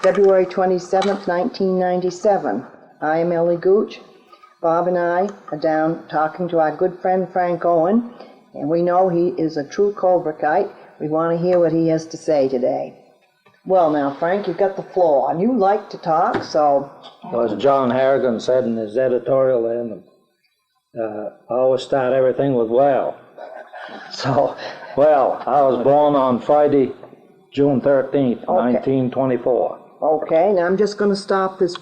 February 27th, 1997. I am Ellie Gooch. Bob and I are down talking to our good friend Frank Owen, and we know he is a true Culverkite. We want to hear what he has to say today. Well, now, Frank, you've got the floor, and you like to talk, so... Well, as John Harrigan said in his editorial there, I always start everything with well. So, well, I was born on Friday, June 13th, 1924. Okay, now I'm just going to stop this.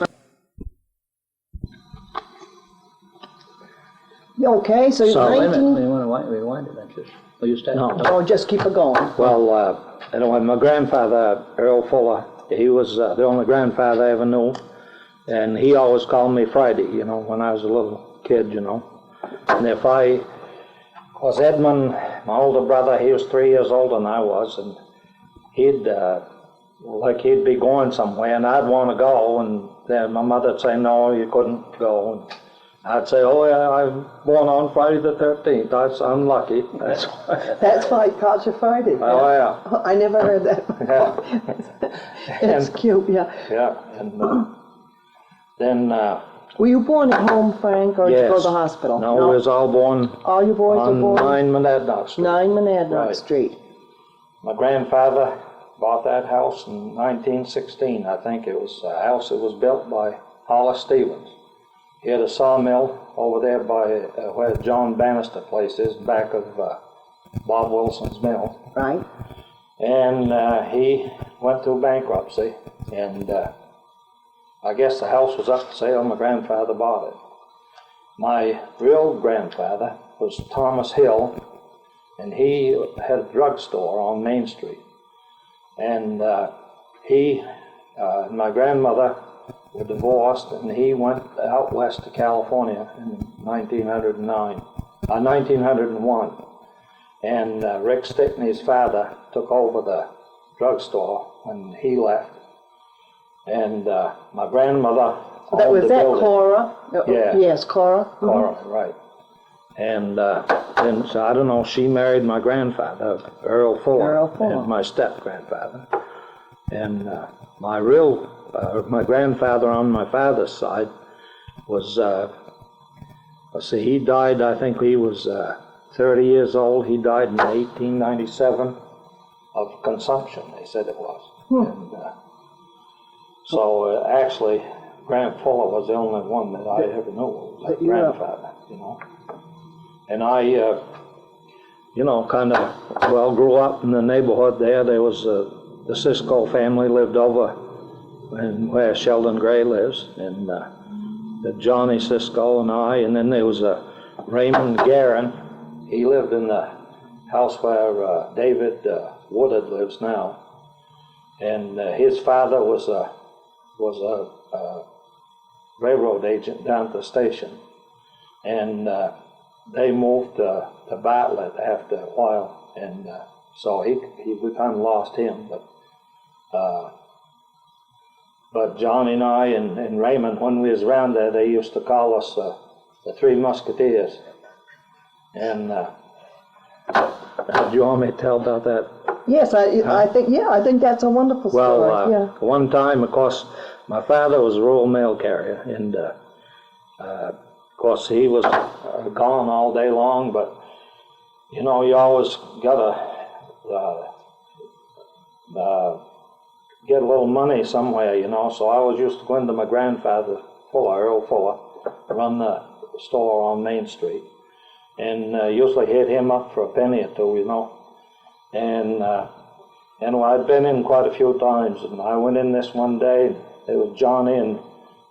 Okay, so Wait a 19... minute, we want to rewind it, then just, will you start? No. Oh, just keep it going. Well, anyway, my grandfather, Earl Fuller, he was the only grandfather I ever knew, and he always called me Friday, you know, when I was a little kid, you know. And of course, Edmund, my older brother, he was 3 years older than I was, and he'd be going somewhere, and I'd want to go, and then my mother'd say, no, you couldn't go. And I'd say, oh, yeah, I'm born on Friday the 13th. That's unlucky. That's why. That's why it calls you Friday. Oh, yeah. I never heard that before. Yeah. It's cute, yeah. Yeah, and then... Were you born at home, Frank, or did you go to the hospital? No, we was all born all your boys were born on 9 Monadnock Street. 9 Monadnock Right. Street. My grandfather bought that house in 1916, I think. It was a house that was built by Hollis Stevens. He had a sawmill over there by where John Bannister place is, back of Bob Wilson's mill. Right. And he went through bankruptcy, and I guess the house was up for sale. My grandfather bought it. My real grandfather was Thomas Hill, and he had a drugstore on Main Street. And he and my grandmother were divorced, and he went out west to California in 1901. And Rick Stickney's father took over the drugstore when he left. And my grandmother owned the building. Cora? Yeah. Yes, Cora. Cora, right. And then, so I don't know, she married my grandfather, Earl Fuller, and my step-grandfather. And my grandfather on my father's side was, let's see, he died, I think he was 30 years old. He died in 1897 of consumption, they said it was. And, so actually, Grant Fuller was the only one that I ever knew was a grandfather, you know. And I, you know, kind of, well, grew up in the neighborhood there. There was the Cisco family lived over in where Sheldon Gray lives, and the Johnny Cisco and I, and then there was Raymond Guerin. He lived in the house where David Woodard lives now. And his father was a railroad agent down at the station, and they moved to Bartlett after a while, and so we kind of lost him. But Johnny and I and Raymond, when we was around there, they used to call us the Three Musketeers. And do you want me to tell about that? Yes, I think that's a wonderful story. Well, one time, of course, my father was a rural mail carrier, and of course he was gone all day long, but you know, you always gotta get a little money somewhere, you know, so I always used to go into my grandfather, Earl Fuller, run the store on Main Street, and usually hit him up for a penny or two, you know. And I'd been in quite a few times, and I went in this one day, and it was Johnny and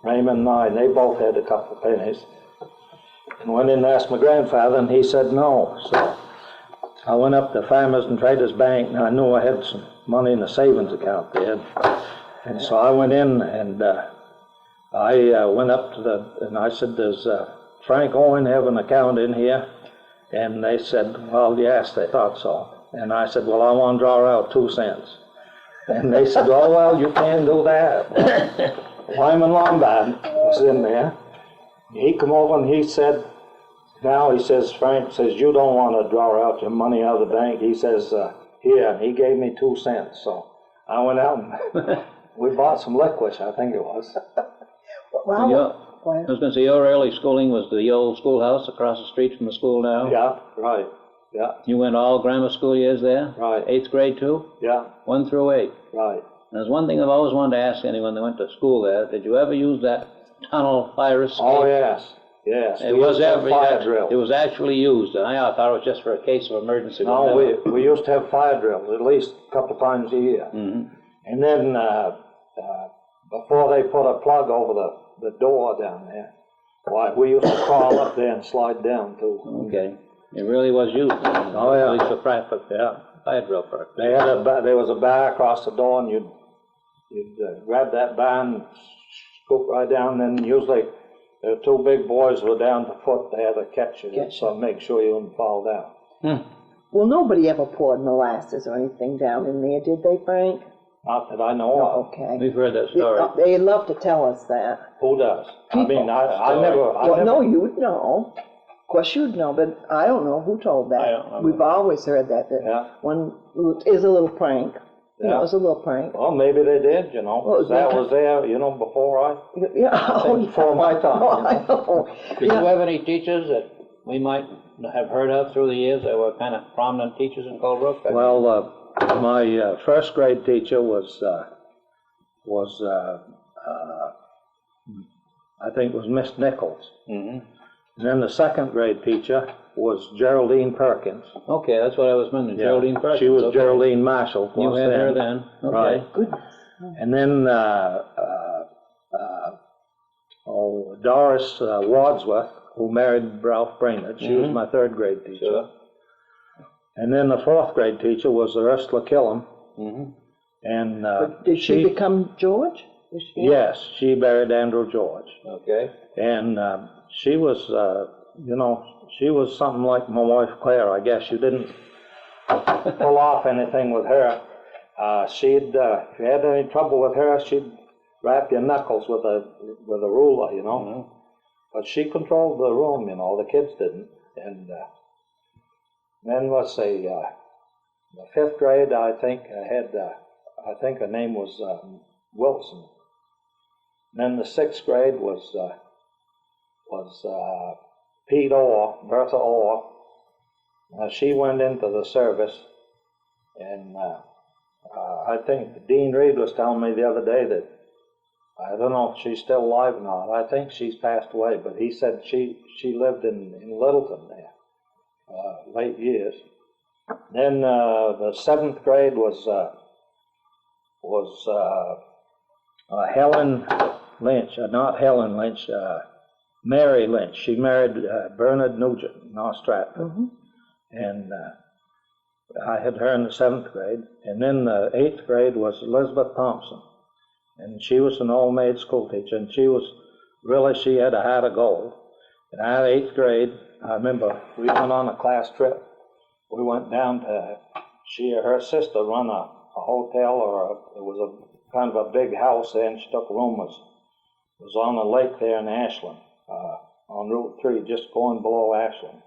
Raymond and I, and they both had a couple of pennies. And went in and asked my grandfather, and he said no. So I went up to Farmers and Traders Bank, and I knew I had some money in the savings account there. And so I went in, and I went up to and I said, does Frank Owen have an account in here? And they said, well, yes, they thought so. And I said, well, I want to draw out 2 cents. And they said, oh, well, you can't do that. Well, Lyman Lombard was in there. He come over and he said, Frank says, you don't want to draw out your money out of the bank. He says, here, and he gave me 2 cents. So I went out we bought some licorice, I think it was. Well, Yeah. go I ahead. was gonna say, your early schooling was the old schoolhouse across the street from the school now? Yeah, right, yeah, You went all grammar school years there? Right. 8th grade too? yeah, 1 through 8? right. There's one thing I've always wanted to ask anyone that went to school there. Did you ever use that tunnel fire escape? Oh, yes, yes. It We was used to have every, fire drill. it was actually used, and I thought it was just for a case of emergency. but No, never. we used to have fire drills at least a couple times a year. Mhm. And then, before they put a plug over the door down there, why, we used to crawl up there and slide down too. Okay, it really was used. Oh, yeah. At least for practice, yeah, fire drill purpose. They had there was a bar across the door, and you'd grab that bar and scoop right down. And usually, the two big boys were down to foot. They had to catch you, so make sure you wouldn't fall down. Well, nobody ever poured molasses or anything down in there, did they, Frank? Not that I know of. Okay. We've heard that story. They love to tell us that. Who does? I mean, People. I never. Well, no, you'd know. Of course you'd know, but I don't know who told that. I don't remember. We've always heard that Yeah. one is a little prank. You know, Yeah. it was a little prank. Well, maybe they did, you know. Well, that they- was there, you know, before I. Yeah. Oh, Before my time, Oh, you know. I know. Did Yeah. you have any teachers that we might have heard of through the years that were kind of prominent teachers in Colebrook? Well, my first grade teacher was I think it was Miss Nichols. Mhm. And then the second grade teacher was Geraldine Perkins. Okay, that's what I was mentioning, Geraldine Perkins. She was okay. Geraldine Marshall. You was had her then, okay. Right. Goodness. And then Doris Wadsworth, who married Ralph Brainerd. She was my third grade teacher. Sure. And then the fourth grade teacher was Ursula Killam. Mhm. And Did she become George? Was she- yes, she married Andrew George. Okay. And she was, you know, she was something like my wife Claire, I guess. You didn't pull off anything with her. If you had any trouble with her, she'd wrap your knuckles with a ruler, you know. Mhm. But she controlled the room, you know. The kids didn't. And then let's see, the fifth grade, I think I think her name was Wilson. Then the sixth grade was Pete Orr, Bertha Orr. She went into the service, and I think Dean Reed was telling me the other day that, I don't know if she's still alive or not. I think she's passed away, but he said she lived in Littleton there, late years. Then the seventh grade was Helen Lynch, not Helen Lynch, Mary Lynch. She married Bernard Nugent in North Stratford. Mhm. And I had her in the seventh grade. And then the eighth grade was Elizabeth Thompson. And she was an old maid school teacher, and she had a heart of gold. In our eighth grade, I remember we went on a class trip. We went down to, she or her sister run a hotel, it was a kind of a big house there, and she took a room, was on the lake there in Ashland, on Route 3, just going below Ashland.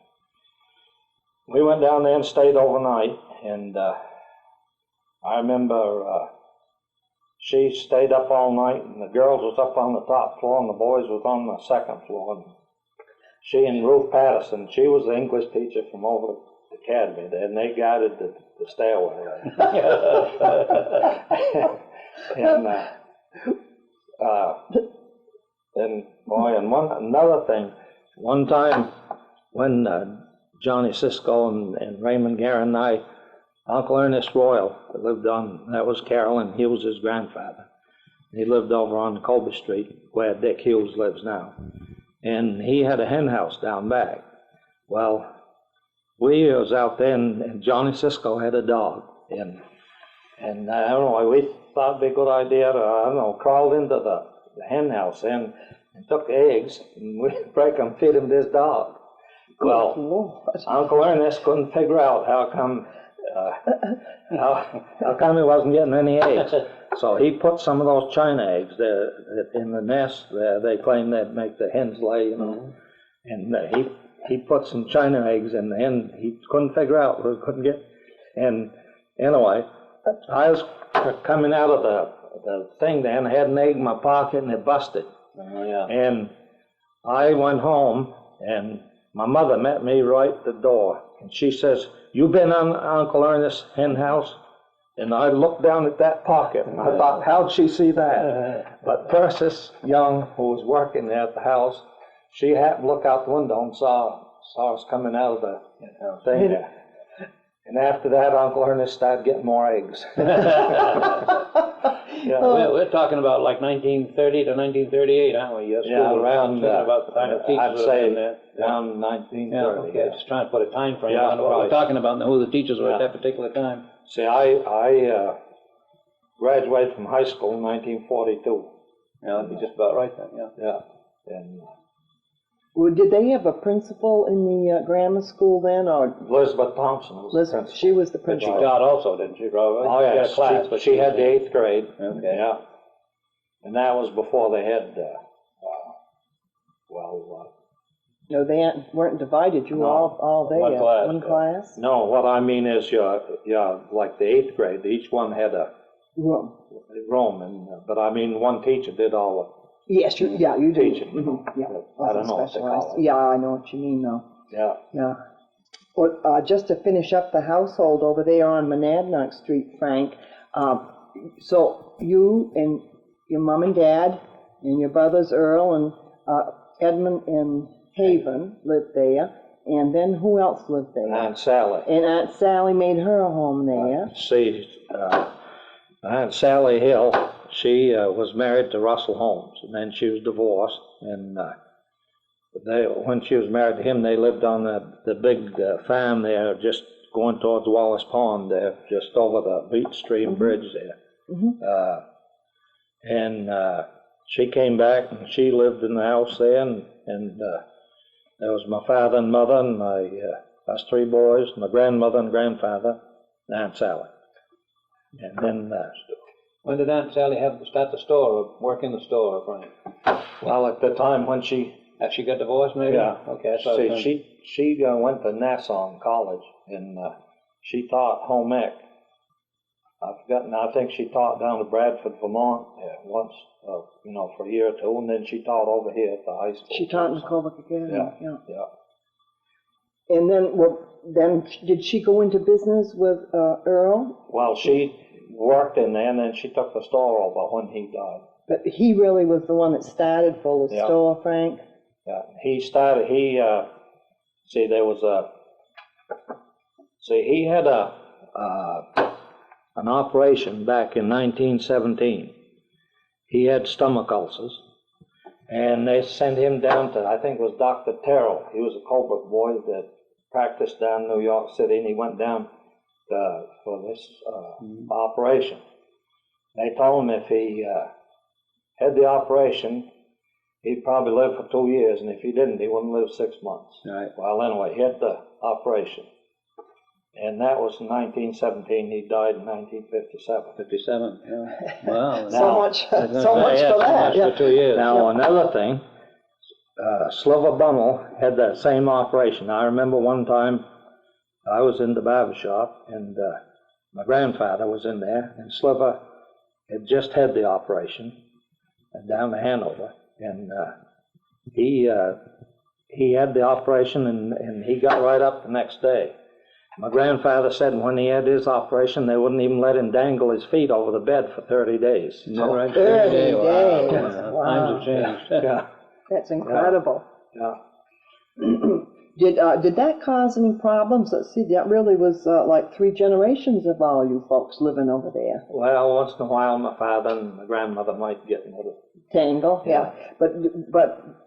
We went down there and stayed overnight, and I remember she stayed up all night, and the girls was up on the top floor, and the boys was on the second floor. And she and Ruth Patterson, she was the English teacher from over the academy there, and they guided the stairway. And another thing, one time when Johnny Cisco and Raymond Guerin and I, Uncle Ernest Royal that was Carroll, and he was his grandfather. He lived over on Colby Street, where Dick Hughes lives now. And he had a hen house down back. Well, we was out there, and Johnny Cisco had a dog. And I don't know, we thought it'd be a good idea to, crawled into the hen house and took eggs, and we'd break them, feed them to his dog. Well, Lord. Uncle Ernest couldn't figure out how come he wasn't getting any eggs. So he put some of those China eggs there in the nest there. They claim that make the hens lay, you know. And he put some China eggs in the hen. He couldn't figure out where he couldn't get. And anyway, I was coming out of the thing then had an egg in my pocket and it busted. Oh, yeah. And I went home, and my mother met me right at the door. And she says, "You been on Uncle Ernest's hen house?" And I looked down at that pocket, and I thought, how'd she see that? But Persis Young, who was working there at the house, she happened to look out the window and saw us coming out of the thing there. And after that, Uncle Ernest started getting more eggs. Yeah. We're talking about like 1930 to 1938, aren't we? Your school, Yeah, around, about the time of teachers I'd would have say been there. around Yeah, 1930. okay, just trying to put a time frame Yeah, on what right. we're talking about and who the teachers were at Yeah. that particular time. See, I graduated from high school in 1942. Yeah, that'd be just about right then, yeah. Yeah, and Well, did they have a principal in the grammar school then, or Elizabeth Thompson was the principal. she was the She principal? taught also, didn't she, probably? Oh, She yeah, had a class, but she had the 8th grade. Okay. Yeah, and that was before they had, No, they weren't divided. You were No, all there. one class, One yeah. class. no, what I mean is, like the 8th grade, each one had a Room. room, and but I mean, one teacher did all Yes, you do. Teaching. Mhm, yeah. I don't know what they Specialized. call it. Yeah, I know what you mean, though. the, yeah. Yeah. Well, just to finish up the household over there on Monadnock Street, Frank, so you and your mom and dad and your brothers Earl and Edmund and Haven lived there, and then who else lived there? Aunt Sally. And Aunt Sally made her home there. See, Aunt Sally Hill, she was married to Russell Holmes, and then she was divorced, and when she was married to him, they lived on the big farm there, just going towards Wallace Pond there, just over the Beach Stream Bridge there. And she came back, and she lived in the house there, and there was my father and mother, and us 3 boys, my grandmother and grandfather, and Aunt Sally. And then, When did Aunt Sally start the store, or work in the store, Frank? well, at the time when she, After she got divorced, maybe? yeah, Okay, that's what I was see, she went to Nassau College, and she taught home ec. I've forgotten, I think she taught down to Bradford, Vermont, once, for a year or 2, and then she taught over here at the high school. She taught in Colbrook Academy. Yeah. And then did she go into business with Earl? Well, she worked in there, and then she took the store over when he died. But he really was the one that started Fuller's Yeah. store, Frank. Yeah, he he had an operation back in 1917. He had stomach ulcers, and they sent him down to, I think it was Dr. Terrell. He was a Colbrook boy that practiced down in New York City, and he went down for this operation. They told him if he had the operation, he'd probably live for 2 years, and if he didn't, he wouldn't live 6 months. Right. Well, anyway, he had the operation, and that was in 1917. He died in 1957. 57, yeah. Wow. So much for that. For 2 years. Now, another thing, Sliver Bummel had that same operation. I remember one time I was in the barber shop, and my grandfather was in there, and Sliver had just had the operation down to Hanover, and he had the operation, and he got right up the next day. My grandfather said when he had his operation, they wouldn't even let him dangle his feet over the bed for 30 days. Is that right? 30 days. Wow. Wow. Times have changed. Yeah, That's incredible. yeah. Did that cause any problems? Let's see, that really was like 3 generations of all you folks living over there. Well, once in a while, my father and my grandmother might get in a little. Tangle, yeah. But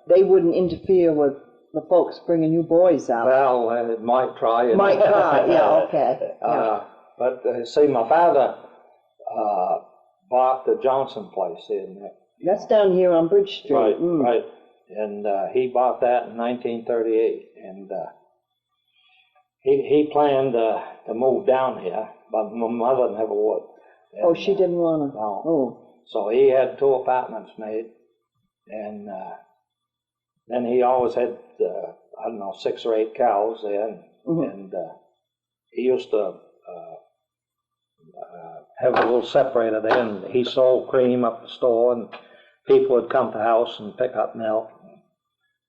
they wouldn't interfere with the folks bringing you boys out. Well, it might try. Might try, yeah, okay. Yeah. But see, my father bought the Johnson place in there. That's down here on Bridge Street. Right, Mm. right. And he bought that in 1938. And he planned to move down here, but my mother never would. And, Oh, she didn't want to? No. Oh. So he had 2 apartments made, and then he always had, 6 or 8 cows there, and he used to have a little separator there, and he sold cream up the store, and people would come to the house and pick up milk.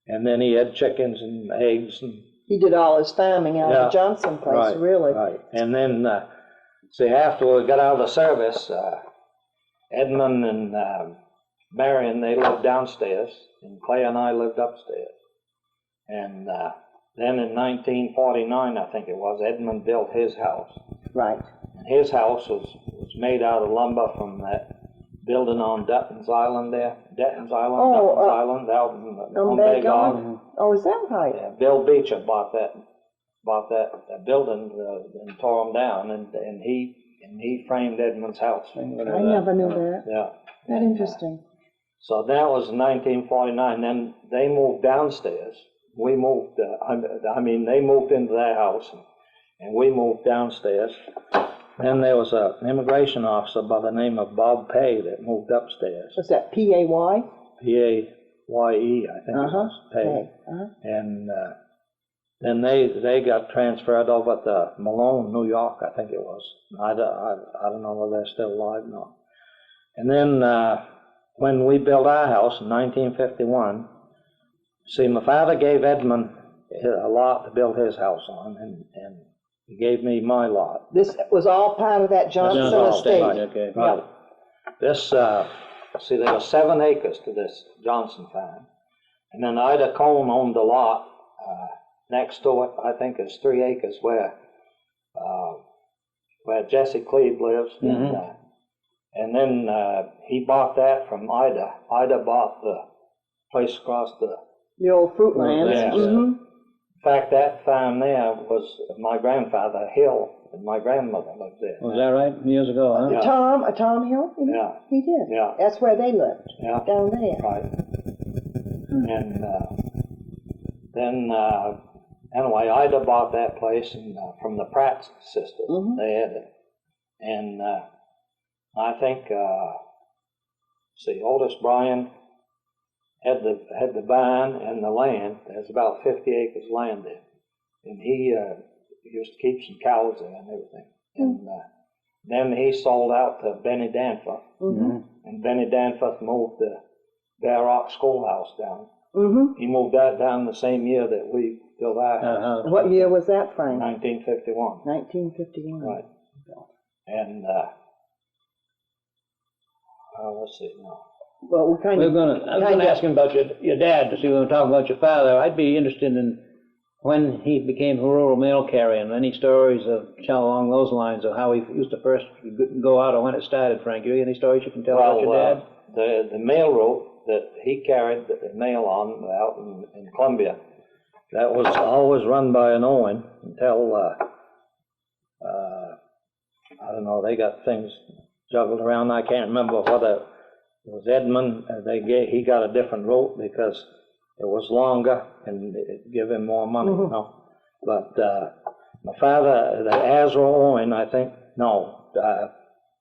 And then he had chickens and eggs and... He did all his farming out of the Johnson place, right, really. Right. And then, see, after we got out of the service, Edmund and Marion, they lived downstairs, and Clay and I lived upstairs. And then in 1949, I think it was, Edmund built his house. Right. And his house was made out of lumber from that building on Dutton's Island there. Dutton's Island, out on Bay Golf. Oh, is that right? Yeah, Bill Beecher bought that building and tore them down, and he framed Edmund's house. I never knew that. Yeah. That interesting. So that was 1949. Then they moved downstairs. We moved. They moved into their house, and we moved downstairs. Then there was an immigration officer by the name of Bob Pay that moved upstairs. What's that, P-A-Y? P-A-Y-E, I think it was, Pay. And then they got transferred over to Malone, New York, I think it was. I don't know whether they're still alive or not. And then when we built our house in 1951, see, my father gave Edmund a lot to build his house on, and he gave me my lot. This was all part of that Johnson estate. Right. Okay. Right. Yep. This, see, there were 7 acres to this Johnson farm. And then Ida Cohn owned a lot next to it. I think it's 3 acres where Jesse Cleve lives. Mm-hmm. And then he bought that from Ida. Ida bought the place across the old fruit lands. Yeah. Mm-hmm. In fact, that farm there was my grandfather, Hill, and my grandmother lived there. Was that right? Years ago, huh? Yeah. Tom Hill? Yeah. He did. Yeah. That's where they lived. Yeah. Down there. Right. And then, anyway, Ida bought that place and, from the Pratt sisters. Mm-hmm. They had it. And I think, Otis Bryan had the barn and the land. There's about 50 acres land there. And he used to keep some cows there and everything. Mm-hmm. And then he sold out to Benny Danforth. Mm-hmm. And Benny Danforth moved the Bear Rock Schoolhouse down. Mm-hmm. He moved that down the same year that we built our house. What year was that, Frank? 1951. 1951. Right. And, let's see now. Well, I was going to ask him about your dad, to see when we were talking about your father. I'd be interested in when he became a rural mail carrier, and any stories tell along those lines of how he used to first go out or when it started, Frank. You any stories you can tell about your dad? The mail route that he carried the mail on out in Columbia, that was always run by an Owen until, I don't know, they got things juggled around. I can't remember whether it was Edmund. He got a different route because it was longer and it gave him more money, mm-hmm. you know. But my father, Ezra Owen, I think,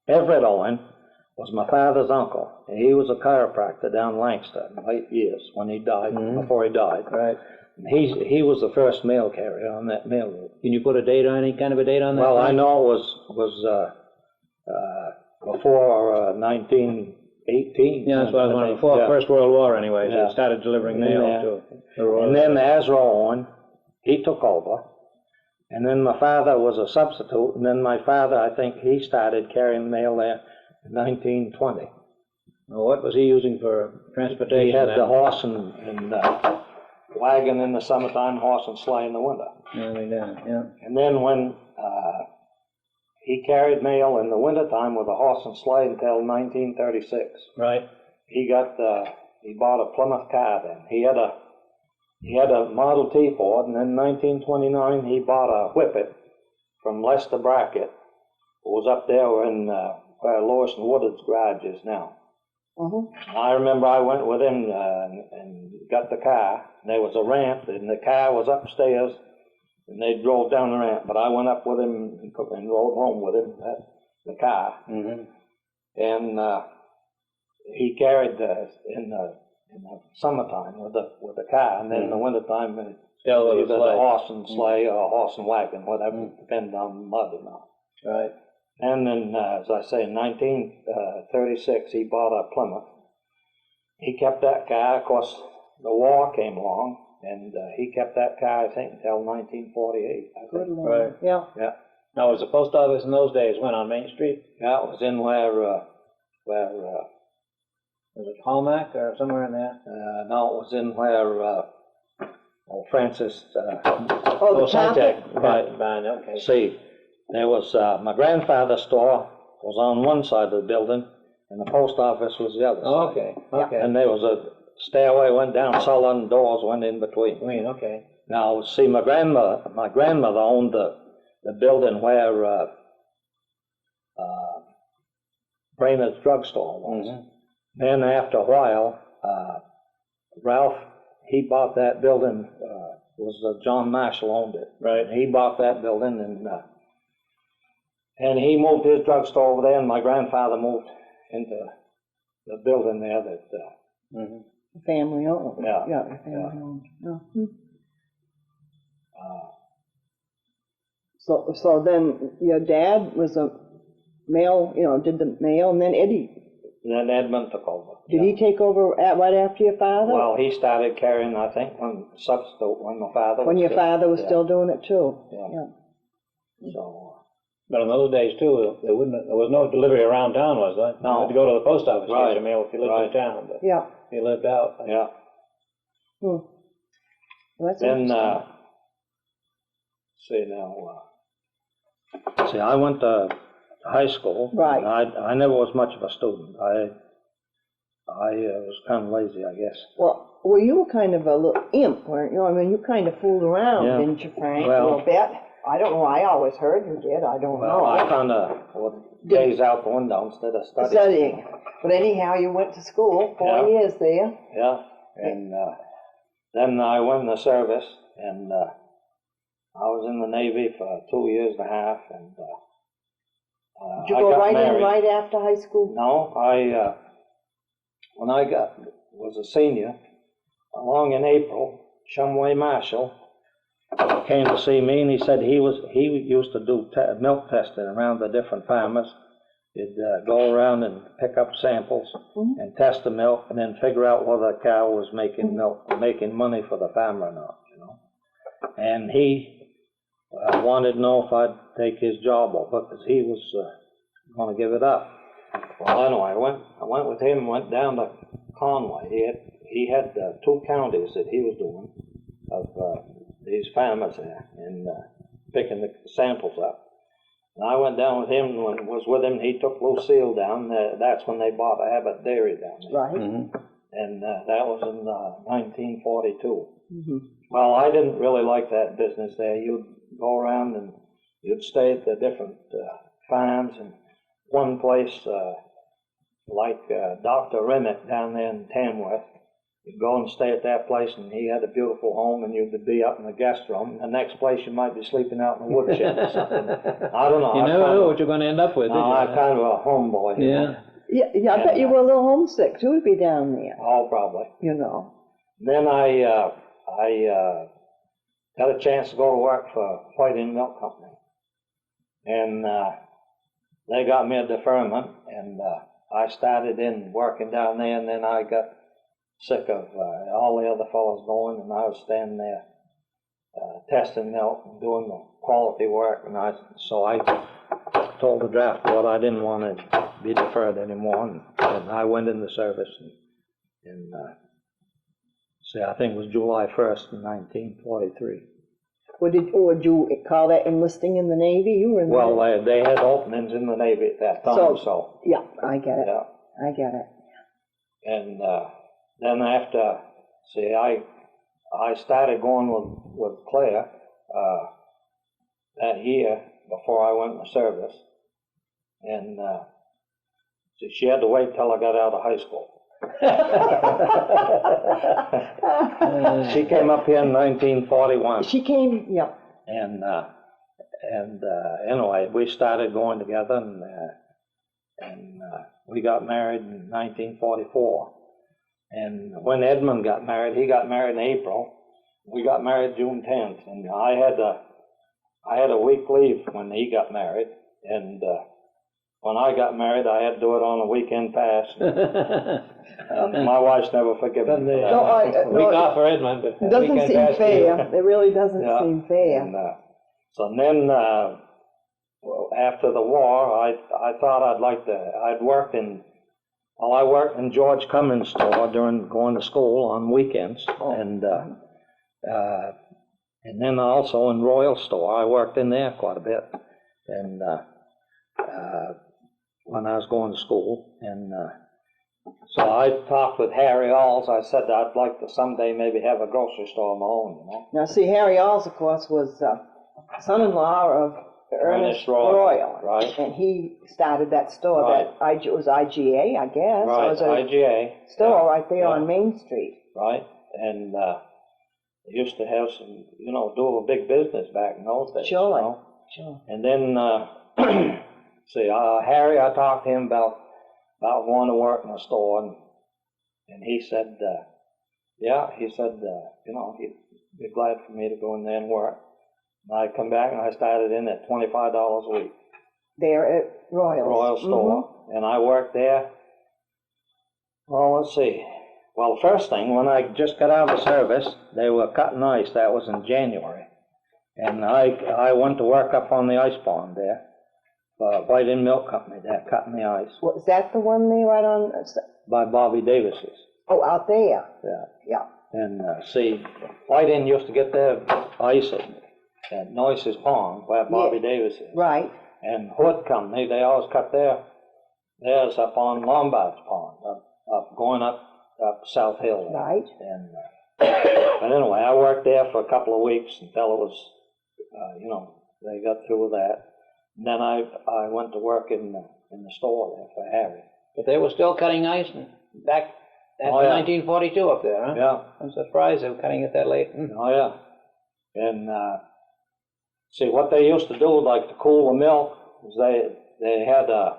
Everett Owen was my father's uncle. He was a chiropractor down Lancaster in late years when he died, mm-hmm. before he died. Right. And he was the first mail carrier on that mail route. Can you put any kind of a date on that? Well, I know it was before 1918. Yeah, that's what I was wondering. Before the First World War, anyway. So yeah. It started delivering mail to the Royal. And then Ezra Owen, he took over. And then my father was a substitute. And then my father, I think, he started carrying mail there in 1920. Well, what was he using for transportation? He had the horse and wagon in the summertime, horse and sleigh in the winter. Yeah. And then when he carried mail in the wintertime with a horse and sleigh until 1936. Right. He bought a Plymouth car then. He had a Model T Ford, and in 1929 he bought a Whippet from Lester Brackett, who was up there where Lewis and Woodard's garage is now. Mm-hmm. I remember I went with him and got the car. And there was a ramp, and the car was upstairs, and they drove down the ramp. But I went up with him and rode home with him the car. Mm-hmm. And he carried in the summertime with the car, and then in the wintertime either the horse and sleigh or horse and wagon, whatever, depending on the mud or not. Right. And then, as I say, in 1936, he bought a Plymouth. He kept that car. Of course, the war came along, and he kept that car, I think, until 1948. Good Lord. Right. Yeah. Yeah. Now, was the post office in those days went on Main Street? Yeah, it was in where Was it Hallmark or somewhere in there? no, it was in where Francis. Oh, the Syntec. Right. Fine, okay. See, there was my grandfather's store was on one side of the building, and the post office was the other Oh, side. okay, okay. And there was a stairway went down, cellar and doors went in between. Okay. Now, see, my grandmother owned the building where Brainerd's drugstore was. Mm-hmm. Then after a while, Ralph, he bought that building, John Marshall owned it. Right. He bought that building and he moved his drugstore over there, and my grandfather moved into the building there that, Family owned. Yeah. Yeah, family owned. Yeah. Hmm. So then your dad was a mail, did the mail, and then Eddie, then Edmund took over. did he take over right after your father? Well, he started carrying, I think, when my father was When your still- father was yeah. still doing it too? Yeah. So, But in those days too, there was no delivery around town, was there? No. You had to go to the post office to Right. get your mail if you lived Right. in town, but Yeah. if you lived out. yeah. Hmm. Well, that's Then, interesting. see now, I went to high school. Right. And I never was much of a student. I was kind of lazy, I guess. Well, you were kind of a little imp, weren't you? I mean, you kind of fooled around, Yeah. didn't you, Frank, Well- a little bit? I don't know, I always heard you did, I don't Well, know. I kind of would gaze out the window instead of studying. Studying. But anyhow, you went to school, 4 Yeah. years there. Yeah, and then I went in the service, and I was in the Navy for 2 years and a half, and Did you I go got right married. in right after high school? No, when I was a senior, along in April, Shumway Marshall came to see me, and he said he used to do milk testing around the different farmers. He'd go around and pick up samples and test the milk, and then figure out whether a cow was making milk, making money for the farmer or not, And he wanted to know if I'd take his job over, because he was going to give it up. Well, anyway, I went with him and went down to Conway. He had 2 counties that he was doing of these farmers there, and picking the samples up. And I went down with him, and was with him. He took Lucille down. That's when they bought Abbott Dairy down there. Right. And that was in 1942. Mm-hmm. Well, I didn't really like that business there. You'd go around and you'd stay at the different farms, and one place, like Dr. Remick down there in Tamworth, you'd go and stay at that place, and he had a beautiful home, and you'd be up in the guest room. The next place, you might be sleeping out in the woodshed or something. I don't know. You never know what you're going to end up with, did No, you? I'm kind of a homeboy. Yeah. Yeah, I bet you were a little homesick too to be down there, Oh, probably. Then Then I got a chance to go to work for Whiting Milk Company, and they got me a deferment, and I started in working down there, and then I got sick of all the other fellows going, and I was standing there testing milk and doing the quality work, and so I told the draft board I didn't want to be deferred anymore, and I went in the service, and I think it was July 1st, 1943. would you call that enlisting in the Navy? You were in the Well, Navy. they had openings in the Navy at that time, so Yeah, I get it. yeah. I get it. And then after, I started going with Claire that year before I went in the service, and she had to wait till I got out of high school. She came up here in 1941. She came, yeah. And anyway, we started going together, and we got married in 1944. And when Edmund got married, he got married in April. We got married June 10th, and I had a week leave when he got married, and when I got married, I had to do it on a weekend pass. My wife's never forgiven me for that. No, Week off for Edmund, but it doesn't weekend seem pass for you. fair. It really doesn't Yeah. seem fair. And, so then, well, after the war, I thought I'd worked in, well, I worked in George Cummins' store during going to school on weekends, and then also in Royal store. I worked in there quite a bit, and when I was going to school, and so I talked with Harry Alls. I said I'd like to someday maybe have a grocery store of my own, you know. Now, see, Harry Alls, of course, was son-in-law of Ernest Royal, right. and he started that store. Right. That it was IGA, I guess. Right, It was a IGA. store yeah, right there yeah. on Main Street. Right, and they used to have some, you know, do a big business back in those days. Surely. You know? Sure. And then, see, Harry, I talked to him about going to work in a store, and he said, yeah, he said, you know, he'd be glad for me to go in there and work. And I come back and I started in at $25 a week. There at Royal's. Royal store, and I worked there. Well, let's see. Well, first thing, when I just got out of the service, they were cutting ice. That was in January. And I went to work up on the ice pond there, White and Milk Company, there, cutting the ice, Was that the one there right on? by Bobby Davis's. Oh, out there. Yeah. Yeah. And see, White End used to get their ice at Noyce's Pond, where Bobby Davis is. Right. And Hood Company, they always cut theirs up on Lombard's Pond, up going up South Hill. Right. And but anyway, I worked there for a couple of weeks until it was, you know, they got through with that. And then I went to work in the store there for Harry. But they were still cutting ice back after Oh, yeah. 1942 up there, huh? Yeah. I'm surprised they were cutting it that late. Oh yeah. And see, what they used to do, like to cool the milk, was they had a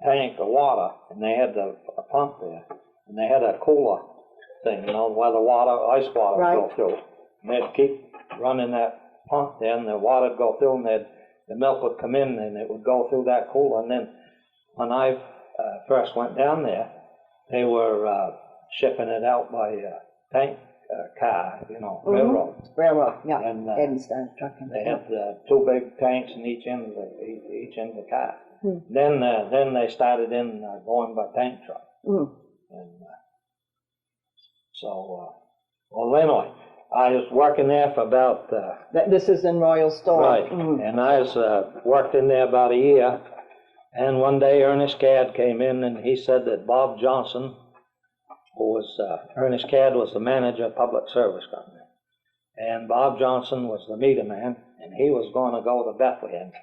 tank of water, and they had a pump there, and they had a cooler thing, you know, where the ice water would go through. And they'd keep running that pump there, and the water would go through, and the milk would come in, and it would go through that cooler. And then when I first went down there, they were shipping it out by tank car, you know, railroad. Railroad, yeah. And Edinstone trucking. they had two big tanks in each end of the car. Hmm. Then they started in going by tank truck. Mm. And so, well, anyway, I was working there for about This is in Royal Store. right, Mm. and I was worked in there about a year. And one day Ernest Cadd came in, and he said that Bob Johnson, who was Ernest Cadd was the manager of Public Service Company, and Bob Johnson was the meter man, and he was going to go to Bethlehem,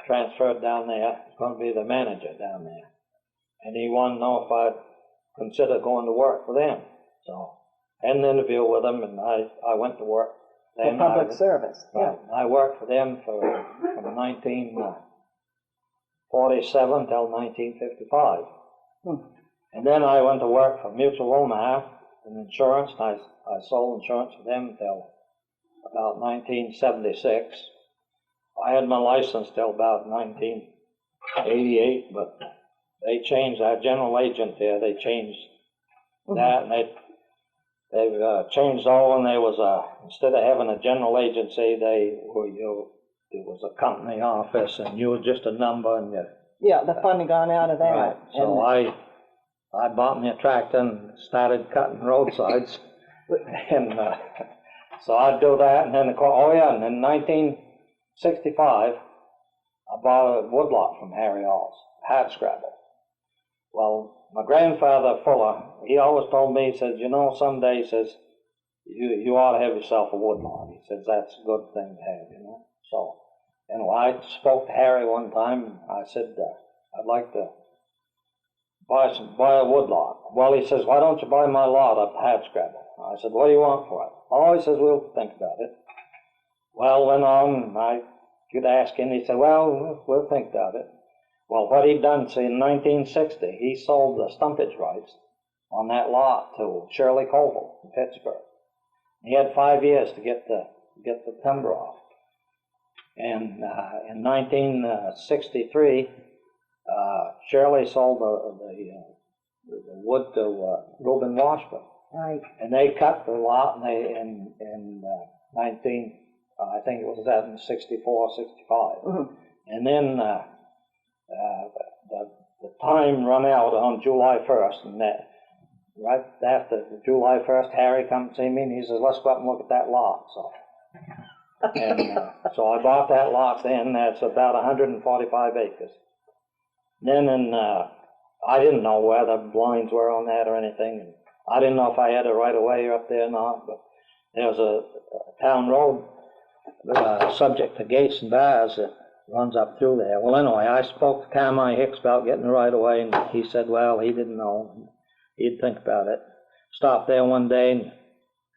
transferred down there, going to be the manager down there, and he wanted to know if I'd consider going to work for them. So I had an interview with him, and I went to work for For them. public service, yeah. I worked for them from 1947 till 1955. Hmm. And then I went to work for Mutual Omaha in insurance, and I sold insurance for them until about 1976. I had my license till about 1988, but they changed our general agent there. They changed that, and they've changed all, and there was instead of having a general agency, it was a company office, and you were just a number, and you. Yeah, the funding gone out of that. Right. So I bought me a tractor and started cutting roadsides, and so I'd do that, and then and in 1965 I bought a woodlot from Harry Alls, hardscrabble. Well, my grandfather Fuller, he always told me, he says, you know, someday, he says, you ought to have yourself a woodlot. He says that's a good thing to have, you know. So anyway, I spoke to Harry one time. I said, I'd like to buy a woodlot. Well, he says, why don't you buy my lot up hardscrabble? I said, what do you want for it? Oh, he says, we'll think about it. Well, went on, and I could ask him. He said, well, we'll think about it. Well, what he'd done, see, in 1960, he sold the stumpage rights on that lot to Shirley Colville in Pittsburgh. He had 5 years to get the timber off. And in 1963, Shirley sold the wood to Reuben Washburn. Right. And they cut the lot, and they, in 19, I think it was that in 64, 65. Mhm. And then the time run out on July 1st, and that right after July 1st, Harry come to see me, and he says, let's go up and look at that lot. So, and so I bought that lot then. That's about 145 acres. Then I didn't know where the blinds were on that or anything. And I didn't know if I had a right of way up there or not, but there was a town road subject to gates and bars that runs up through there. Well, anyway, I spoke to Carmine Hicks about getting the right of way, and he said, well, he didn't know. He'd think about it. Stopped there one day, and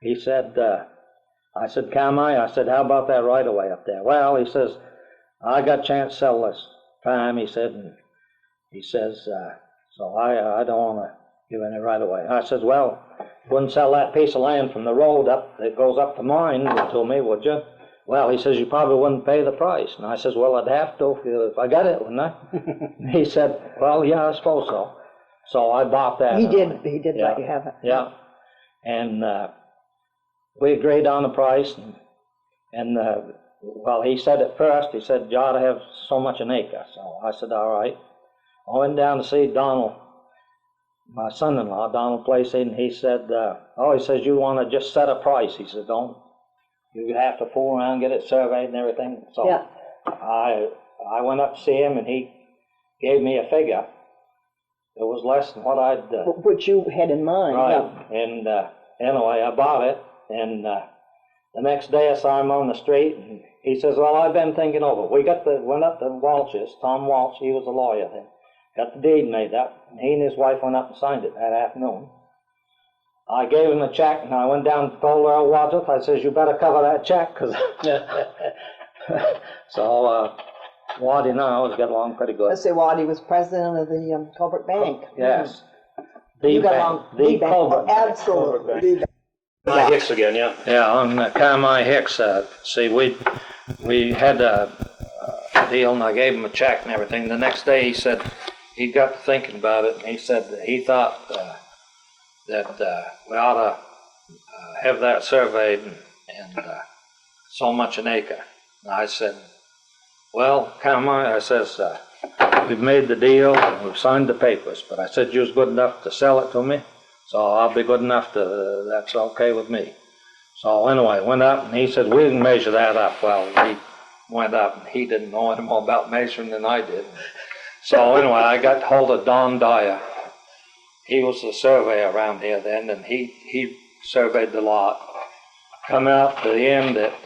he said, I said, Carmine, I said, how about that right of way up there? Well, he says, I got a chance to sell this time, he said, and he says, so I don't want to give any right of way. I says, well, wouldn't sell that piece of land from the road up that goes up to mine to me, would you? Well, he says, you probably wouldn't pay the price. And I says, well, I'd have to if I got it, wouldn't I? He said, well, yeah, I suppose so. So I bought that. He did let you have it. Yeah. And we agreed on the price. And well, he said at first, he said, you ought to have so much an acre. So I said, all right. I went down to see Donald, my son-in-law, Donald Placey, and he said, he says, you want to just set a price. He said, don't. You have to fool around, get it surveyed and everything. So Yeah. I went up to see him, and he gave me a figure. It was less than what I'd... What you had in mind. right. Yeah. And anyway, I bought it, and the next day I saw him on the street, and he says, well, I've been thinking over it. Went up to Walsh's, Tom Walsh, he was a lawyer then. Got the deed made up, and he and his wife went up and signed it that afternoon. I gave him a check, and I went down to told Earl Wadsworth, I says, you better cover that check, because... So, Waddy and I always got along pretty good. Let's say Waddy was president of the Colbert Bank. Yes. You got along. The Bank. Colbert Bank. Absolutely. The bank. My Hicks again, yeah. Yeah, on Carmine Hicks, see, we had a deal, and I gave him a check and everything. The next day, he said, he got to thinking about it, and he said that he thought that we ought to have that surveyed and so much an acre. And I said, well, Carmine, I says, we've made the deal, we've signed the papers, but I said you was good enough to sell it to me, so I'll be good enough to, that's okay with me. So anyway, went up, and he said, we didn't measure that up. Well, he went up, and he didn't know any more about measuring than I did. So anyway, I got hold of Don Dyer. He was the surveyor around here then, and he surveyed the lot. Come out to the end that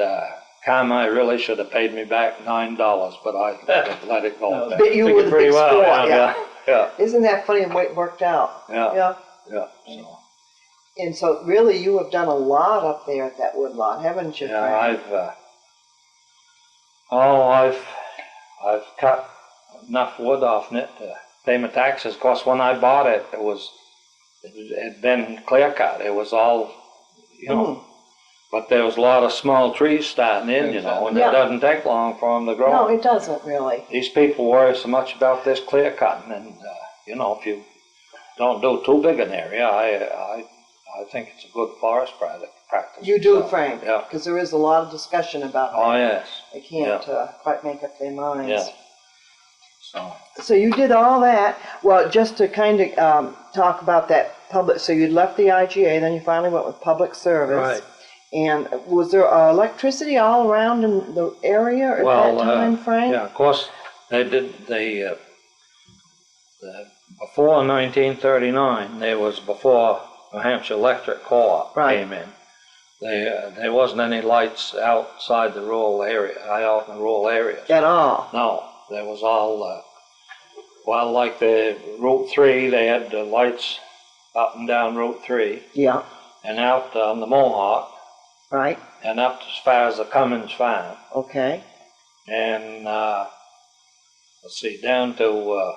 Carmine really should have paid me back $9, but I let it go. But you were the big sport, yeah. Isn't that funny the way it worked out? Yeah. Yeah. So, And so really you have done a lot up there at that wood lot, haven't you, yeah, Frank? I've cut enough wood off it to pay my taxes. Of course, when I bought it, it had been clear cut. It was all, but there was a lot of small trees starting in, and Yeah. it doesn't take long for them to grow. No, it doesn't really. These people worry so much about this clear cutting, and if you don't do too big an area, I think it's a good forest practice. You do, So, Frank, Yeah. because there is a lot of discussion about that. Oh, yes. They can't quite make up their minds. Yeah. So you did all that. Well, just to kind of talk about that public, so you left the IGA, then you finally went with public service. Right. And was there electricity all around in the area at that time, Frank? Yeah, of course, they did, before 1939, before New Hampshire Electric Co-op came in. There wasn't any lights outside the rural area, out in the rural areas. At all? No, there was all, like the Route 3, they had the lights up and down Route 3. Yeah. And out on the Mohawk. Right. And up as far as the Cummins Farm. Okay. And, down to,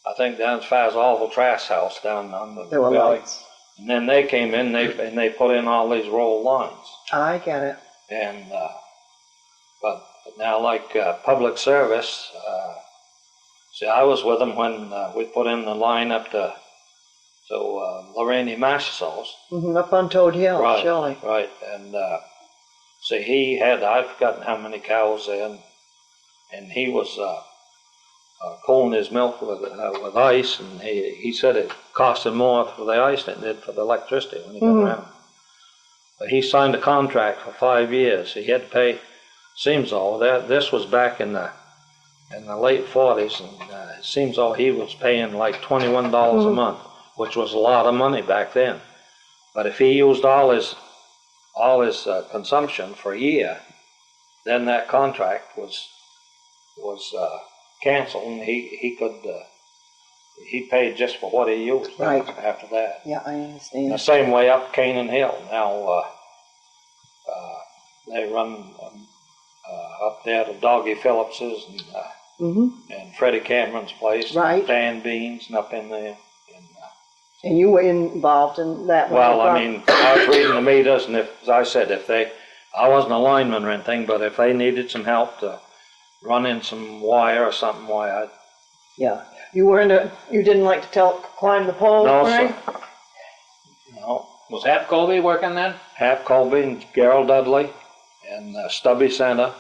I think down as far as Orville Trask House down on the There were valley. lights. And then they came in, and they put in all these roll lines. I get it. And, but now like public service, See, I was with him when we put in the line up to Lorraine Mastersoul's. Up on Toad Hill, Right, surely. right. And see, he had, I've forgotten how many cows there, and he was cooling his milk with ice, and he said it cost him more for the ice than it did for the electricity when he got around. But he signed a contract for 5 years. He had to pay, seems though, this was back in the late 40s, and it seems though he was paying like $21 a month, which was a lot of money back then. But if he used all his consumption for a year, then that contract was canceled, and he paid just for what he used. Right. After that. Yeah, I understand. The same way up Canaan Hill. Now they run up there to Doggy Phillips's and Freddie Cameron's place, Right. and Dan Beans, and up in there. And you were involved in that one? Well, I mean, I was reading the meters, and as I said, I wasn't a lineman or anything, but if they needed some help to run in some wire or something, why, Yeah. You didn't like to climb the pole, no, right? sir. No. Was Hap Colby working then? Hap Colby and Gerald Dudley and Stubby Center.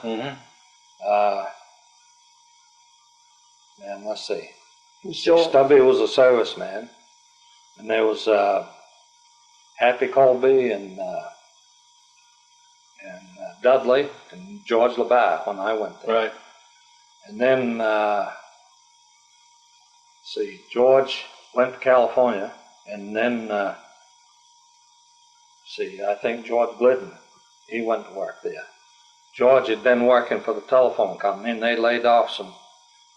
And let's see. Sure. Stubby was a serviceman, and there was Happy Colby and Dudley and George LeBar when I went there. Right. And then, George went to California, and then, I think George Glidden, he went to work there. George had been working for the telephone company, and they laid off some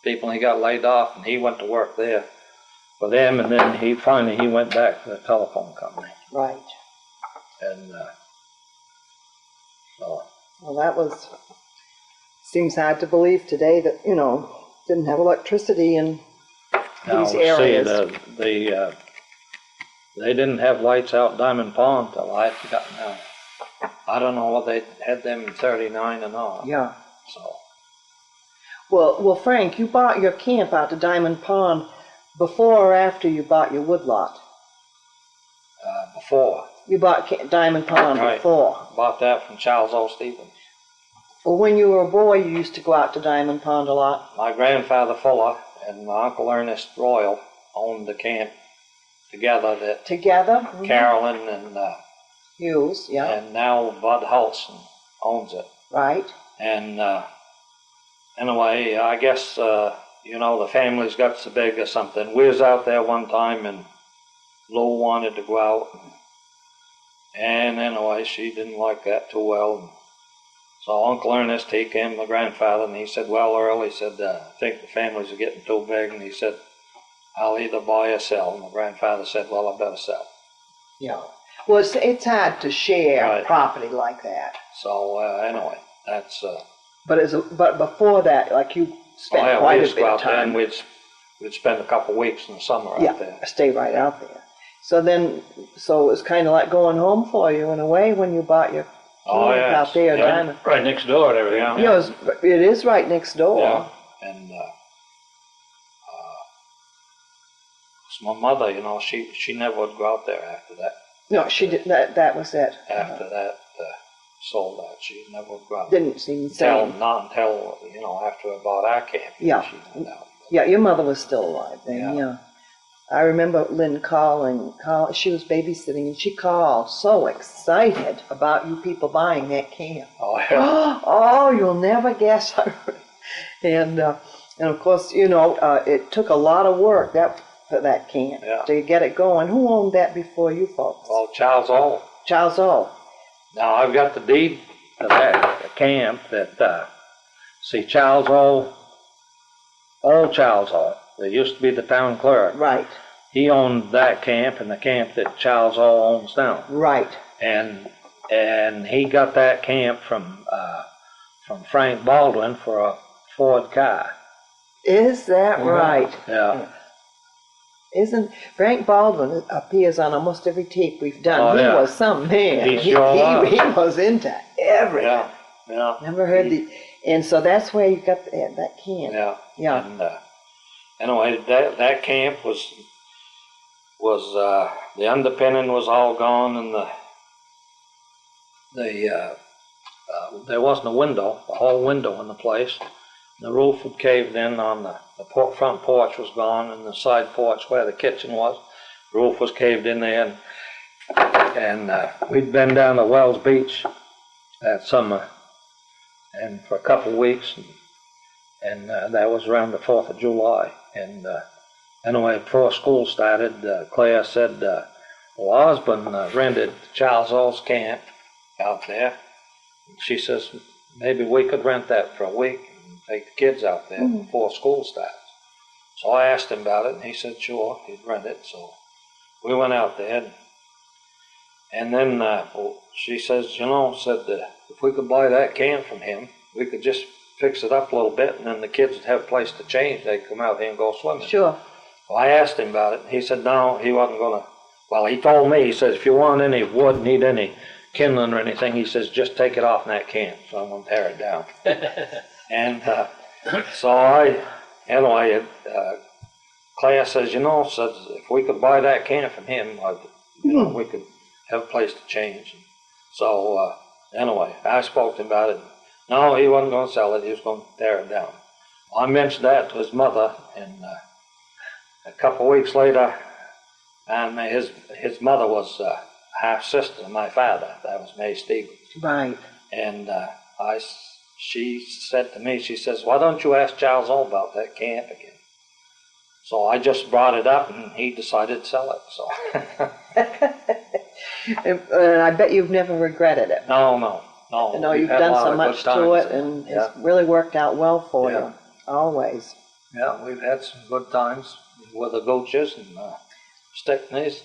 people, and he got laid off, and he went to work there for them, and then he went back to the telephone company. Right. And Well, that seems hard to believe today that, didn't have electricity in these areas. They didn't have lights out Diamond Pond till I forgot now. I don't know what they had them in 39 and all. Yeah. So. Well, Frank, you bought your camp out to Diamond Pond before or after you bought your woodlot? Before. You bought Diamond Pond Right. before. Bought that from Charles O. Stevens. Well, when you were a boy, you used to go out to Diamond Pond a lot. My grandfather Fuller and my Uncle Ernest Royal owned the camp together. That Together? Carolyn and Hughes, yeah. and now Bud Hulson owns it. Right. And anyway, I guess the families got so big or something. We was out there one time, and Lou wanted to go out, and anyway, she didn't like that too well. So Uncle Ernest, he came, my grandfather, and he said, "Well, Earl," he said, "I think the families are getting too big," and he said, "I'll either buy or sell." And my grandfather said, "Well, I better sell." Yeah. Well, it's hard to share Right. property like that. So anyway, that's. But before that, like you spent we quite used a to go bit out of there, time. and we'd spend a couple of weeks in the summer out there. Stay right out there. So it was kind of like going home for you in a way when you bought your camp out there, yeah. Diamond. Right next door and everything. Yeah. It is right next door. Yeah, and my mother, she never would go out there after that. No, she did. That was it. After that, sold that, she never would go out. Didn't seem sane. Not until after I bought our camp. Yeah. She went out. Yeah, your mother was still alive then. Yeah. I remember Lynn calling. She was babysitting, and she called so excited about you people buying that camp. Oh yeah. Oh, you'll never guess. And of course, it took a lot of work for that camp to get it going. Who owned that before you folks? Well, Charles O. Charles O. Now I've got the deed to that camp that Charles O. Old Charles O. There used to be the town clerk. Right. He owned that camp and the camp that Charles O. owns now. Right. And he got that camp from Frank Baldwin for a Ford car. Is that right? Yeah. Isn't Frank Baldwin appears on almost every tape we've done? Oh, He yeah. was some man. He sure was. He was into everything. Yeah. Yeah. Never heard and so that's where you got that camp. Yeah. Yeah. anyway, that camp was the underpinning was all gone, and there wasn't a whole window in the place. The roof had caved in on the front porch was gone, and the side porch where the kitchen was, the roof was caved in there. And we'd been down to Wells Beach that summer, and for a couple of weeks, and that was around the 4th of July. And anyway, before school started, Claire said, well, Osborne rented Charles Oll's camp out there. She says, maybe we could rent that for a week and take the kids out there before school starts. So I asked him about it, and he said, sure, he'd rent it. So we went out there, and then she says, if we could buy that camp from him, we could just fix it up a little bit, and then the kids would have a place to change. They'd come out here and go swimming. Sure. Well, I asked him about it, and he said no, he wasn't going to. Well, he told me, he says, if you want any wood, need any kindling or anything, he says, just take it off in that camp, so I'm going to tear it down. And so anyway, Claire says, if we could buy that camp from him, we could have a place to change. So anyway, I spoke to him about it. No, he wasn't going to sell it, he was going to tear it down. Well, I mentioned that to his mother, and a couple of weeks later, and his mother was half-sister to my father. That was May Stevens. Right. And she said to me, she says, why don't you ask Charles Oll about that camp again? So I just brought it up, and he decided to sell it. So. And I bet you've never regretted it. No. No, you've done so much to it, and it's really worked out well for you, always. Yeah, we've had some good times with the Gooches and Stickneys.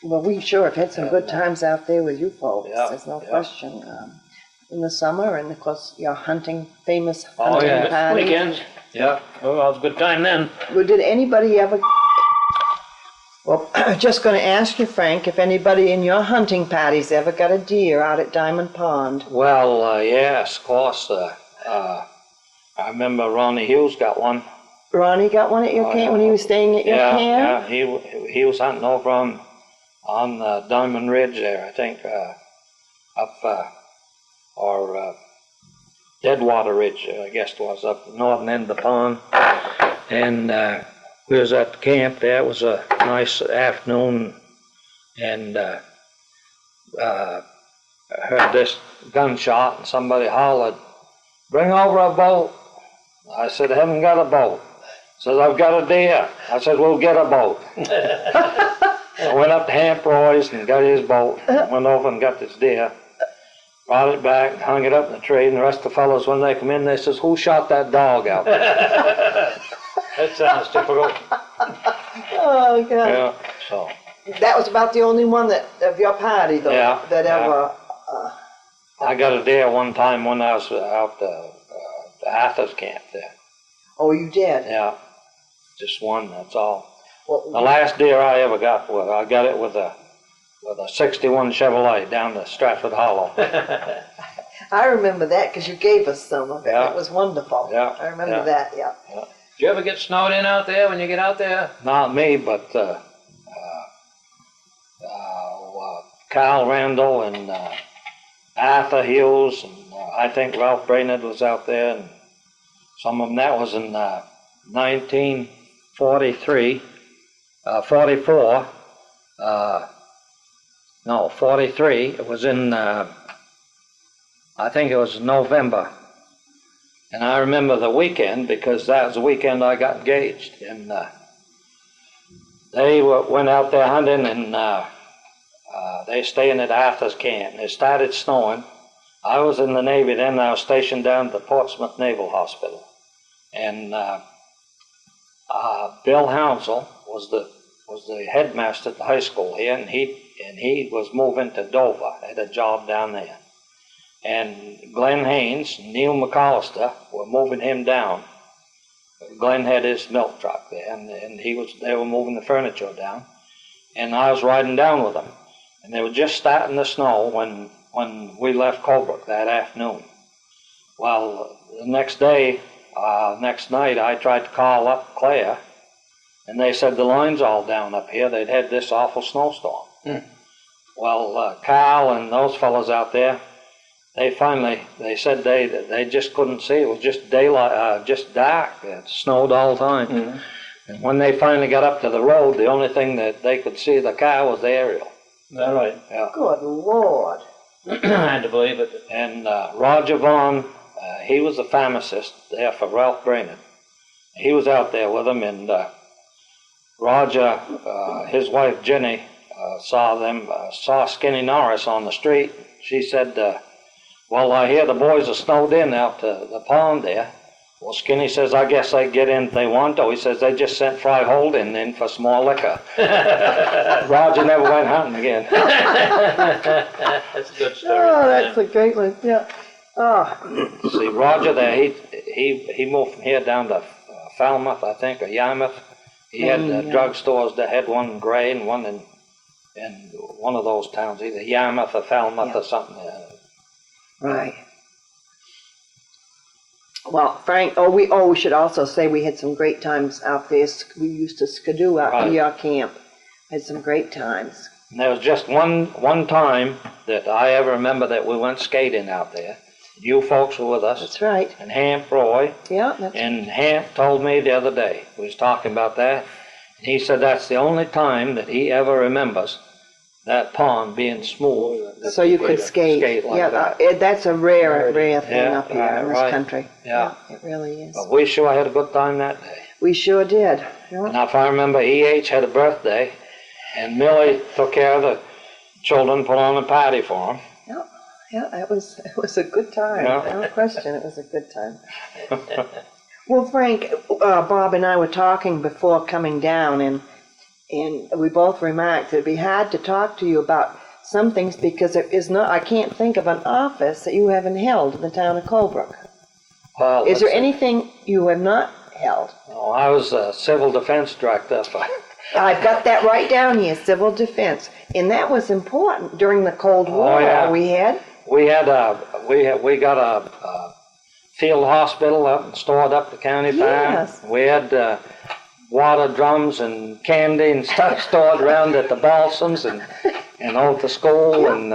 Well, we sure have had some good times out there with you folks. Yeah, There's no yeah. question. In the summer, and of course, your famous hunting parties. Weekends. Yeah. Oh, well, it was a good time then. Well, did anybody ever? Well, just going to ask you, Frank, if anybody in your hunting parties ever got a deer out at Diamond Pond. Well, yes, of course. I remember Ronnie Hughes got one. Ronnie got one at your camp when he was staying at your camp? Yeah, he was hunting over on Diamond Ridge there, I think, or Deadwater Ridge, I guess it was, up the northern end of the pond. And we was at the camp there. It was a nice afternoon, and I heard this gunshot, and somebody hollered, "Bring over a boat." I said, "I haven't got a boat." Says, "I've got a deer." I said, "We'll get a boat." I went up to Hamp Roy's and got his boat, went over and got this deer, brought it back, hung it up in the tree, and the rest of the fellows, when they come in, they says, "Who shot that dog out there?" That sounds typical. Oh, God. Yeah, so. That was about the only one of your party, though, that ever... I got a deer one time when I was out the Arthur's camp there. Oh, you did? Yeah, just one, that's all. Well, The last deer I ever got, I got it with a 61 Chevrolet down to Stratford Hollow. I remember that because you gave us some of it. Yeah. It was wonderful. Yeah, I remember yeah. that, yeah. Did you ever get snowed in out there when you get out there? Not me, but Kyle Randall and Arthur Hughes, and I think Ralph Brainerd was out there, and some of them. That was in 1943, 44. No, 43. It was in, I think it was November. And I remember the weekend because that was the weekend I got engaged. And they went out there hunting, and they staying at Arthur's camp. And it started snowing. I was in the Navy then. I was stationed down at the Portsmouth Naval Hospital. And Bill Hounsell was the headmaster at the high school here, and he was moving to Dover, had a job down there. And Glenn Haynes and Neil McAllister were moving him down. Glenn had his milk truck there, and they were moving the furniture down. And I was riding down with them. And they were just starting to snow when we left Colebrook that afternoon. Well, the next night, I tried to call up Claire, And they said the line's all down up here. They'd had this awful snowstorm. Well, Carl and those fellows out there, they said they just couldn't see. It was just daylight, just dark. It snowed all the time. And when they finally got up to the road, the only thing that they could see the car was the aerial. Is that right? Yeah. Good Lord. I had to believe it. And Roger Vaughn, he was a pharmacist there for Ralph Brainerd. He was out there with him, and Roger, his wife Jenny, saw Skinny Norris on the street. She said, well, I hear the boys are snowed in out to the pond there. Well, Skinny says, I guess they get in if they want to. He says, they just sent Fry Holden in for some more liquor. Roger never went hunting again. That's a good story. Oh, that's a great one, yeah. Oh, See, Roger there, he moved from here down to Falmouth, I think, or Yarmouth. He had drugstores that had one in Gray and one in one of those towns, either Yarmouth or Falmouth or something. right. Well, Frank, we should also say we had some great times out there. We used to skidoo out to your camp. Had some great times. And there was just one time that I ever remember that we went skating out there. You folks were with us. That's right. And Hamp Roy. Yeah, that's And Hamp told me the other day, we was talking about that, and he said that's the only time that he ever remembers that pond being smooth. so you could skate. like yeah, that. that's a rare thing Yeah, up here in this right. country. Yeah. It really is. But we sure had a good time that day. We sure did. Yeah. Now, if I remember, E.H. had a birthday, and Millie took care of the children, put on a party for them. Yeah, it was a good time. Yeah. No question, it was a good time. Well, Frank, Bob and I were talking before coming down, and we both remarked that it'd be hard to talk to you about some things because it is not. I can't think of an office that you haven't held in the town of Colebrook. Well, Is there anything you have not held? Oh, I was a civil defense director for. I've got that right down here, civil defense, and that was important during the Cold War. yeah. We had. We got a field hospital up stored up the county farm. Yes. We had water drums and candy and stuff stored around at the balsams and over the school And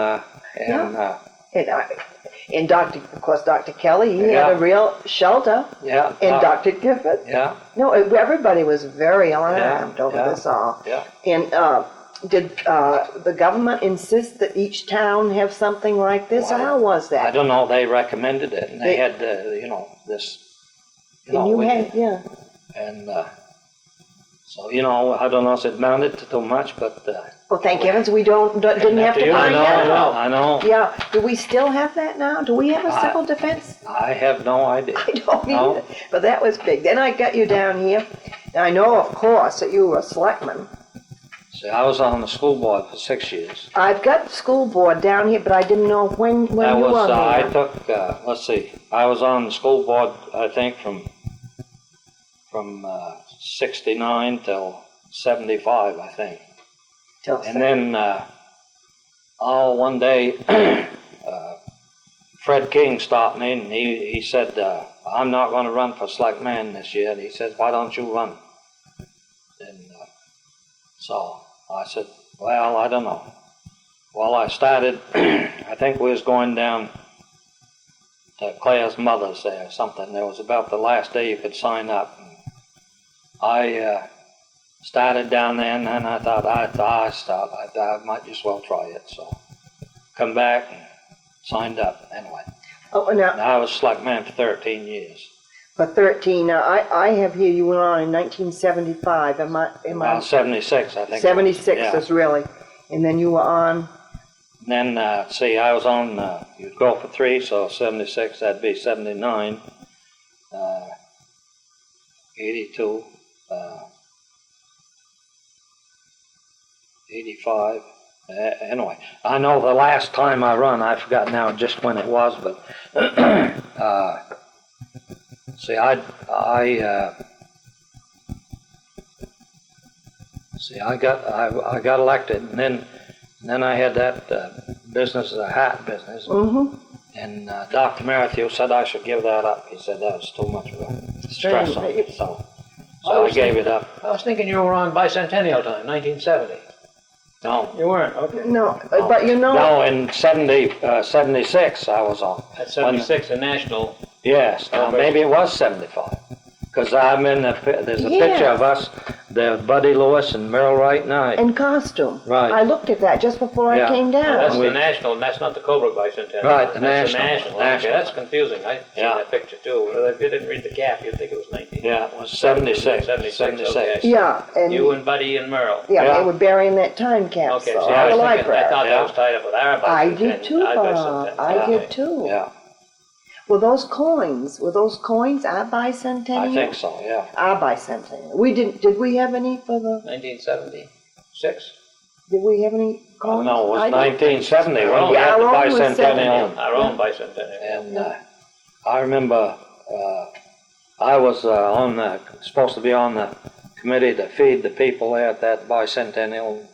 of course, Dr. Kelly, he had a real shelter. Yeah. And Dr. Gifford. Yeah. No, everybody was very alarmed over this all. Yeah. And did the government insist that each town have something like this, or how was that? I don't know. They recommended it, and they had this. And you had, yeah. And so I don't know if it amounted to too much, but. Well, thank heavens we didn't have to find out. I know. Yeah. Do we still have that now? Do we have a civil defense? I have no idea. I don't either. But that was big. Then I got you down here. Now, I know, of course, that you were a selectman. See, I was on the school board for 6 years. I've got school board down here, but I didn't know when you were on I there. took, let's see, I was on the school board, I think, from 69 till 75, I think. And then, one day, Fred King stopped me and he said, I'm not going to run for selectman this year. And he said, why don't you run? And so I said, well, I don't know. Well, I started, I think we was going down to Claire's mother's there or something. There was about the last day you could sign up. And I started down there, and then I thought, I might just well try it. So come back and signed up anyway. Oh, now, And I was selectman for 13 years. for 13, now, I have here you were on in 1975, am I? About 76, I think. 76 Yeah. is really, and then you were on, And then, I was on, you'd go for 3, so 76, that'd be 79, 82, 85. Anyway, I know the last time I run, I forgot now just when it was, but I got elected, and then I had that business, the hat business, and Dr. Merrithew said I should give that up. He said that was too much of a stress on me. So So I gave it up. I was thinking you were on bicentennial time, 1970. No. You weren't, okay. No, but you know, No, in 76 I was on. At 76, a national. Yes, now maybe it was 75. Because I'm in there's a picture of us, the Buddy Lewis and Merrill Wright and I. in costume. Right. I looked at that just before Yeah. I came down. That's the national, and that's not the Cobrook bicentennial. Right, the That's national. the national. National. Okay, that's confusing. I see Yeah. that picture too. Well, if you didn't read the cap, you'd think it was 19. Yeah, it was 76. 76, okay. Yeah, and You and Buddy and Merle. yeah, Yeah. they were burying that time Okay, capsule see, at I the was thinking, I library. thought that Yeah. was tied up with our bicentennial. I did too, our Bob. bicentennial. I Okay. did too. Yeah, Were those coins our bicentennial? I think so, yeah. Our bicentennial. We did we have any for the, 1976. did we have any coins? No, it was I don't- 1970 when we Yeah, had the our own was bicentennial. Our own bicentennial. And I remember I was supposed to be on the committee to feed the people there at that bicentennial.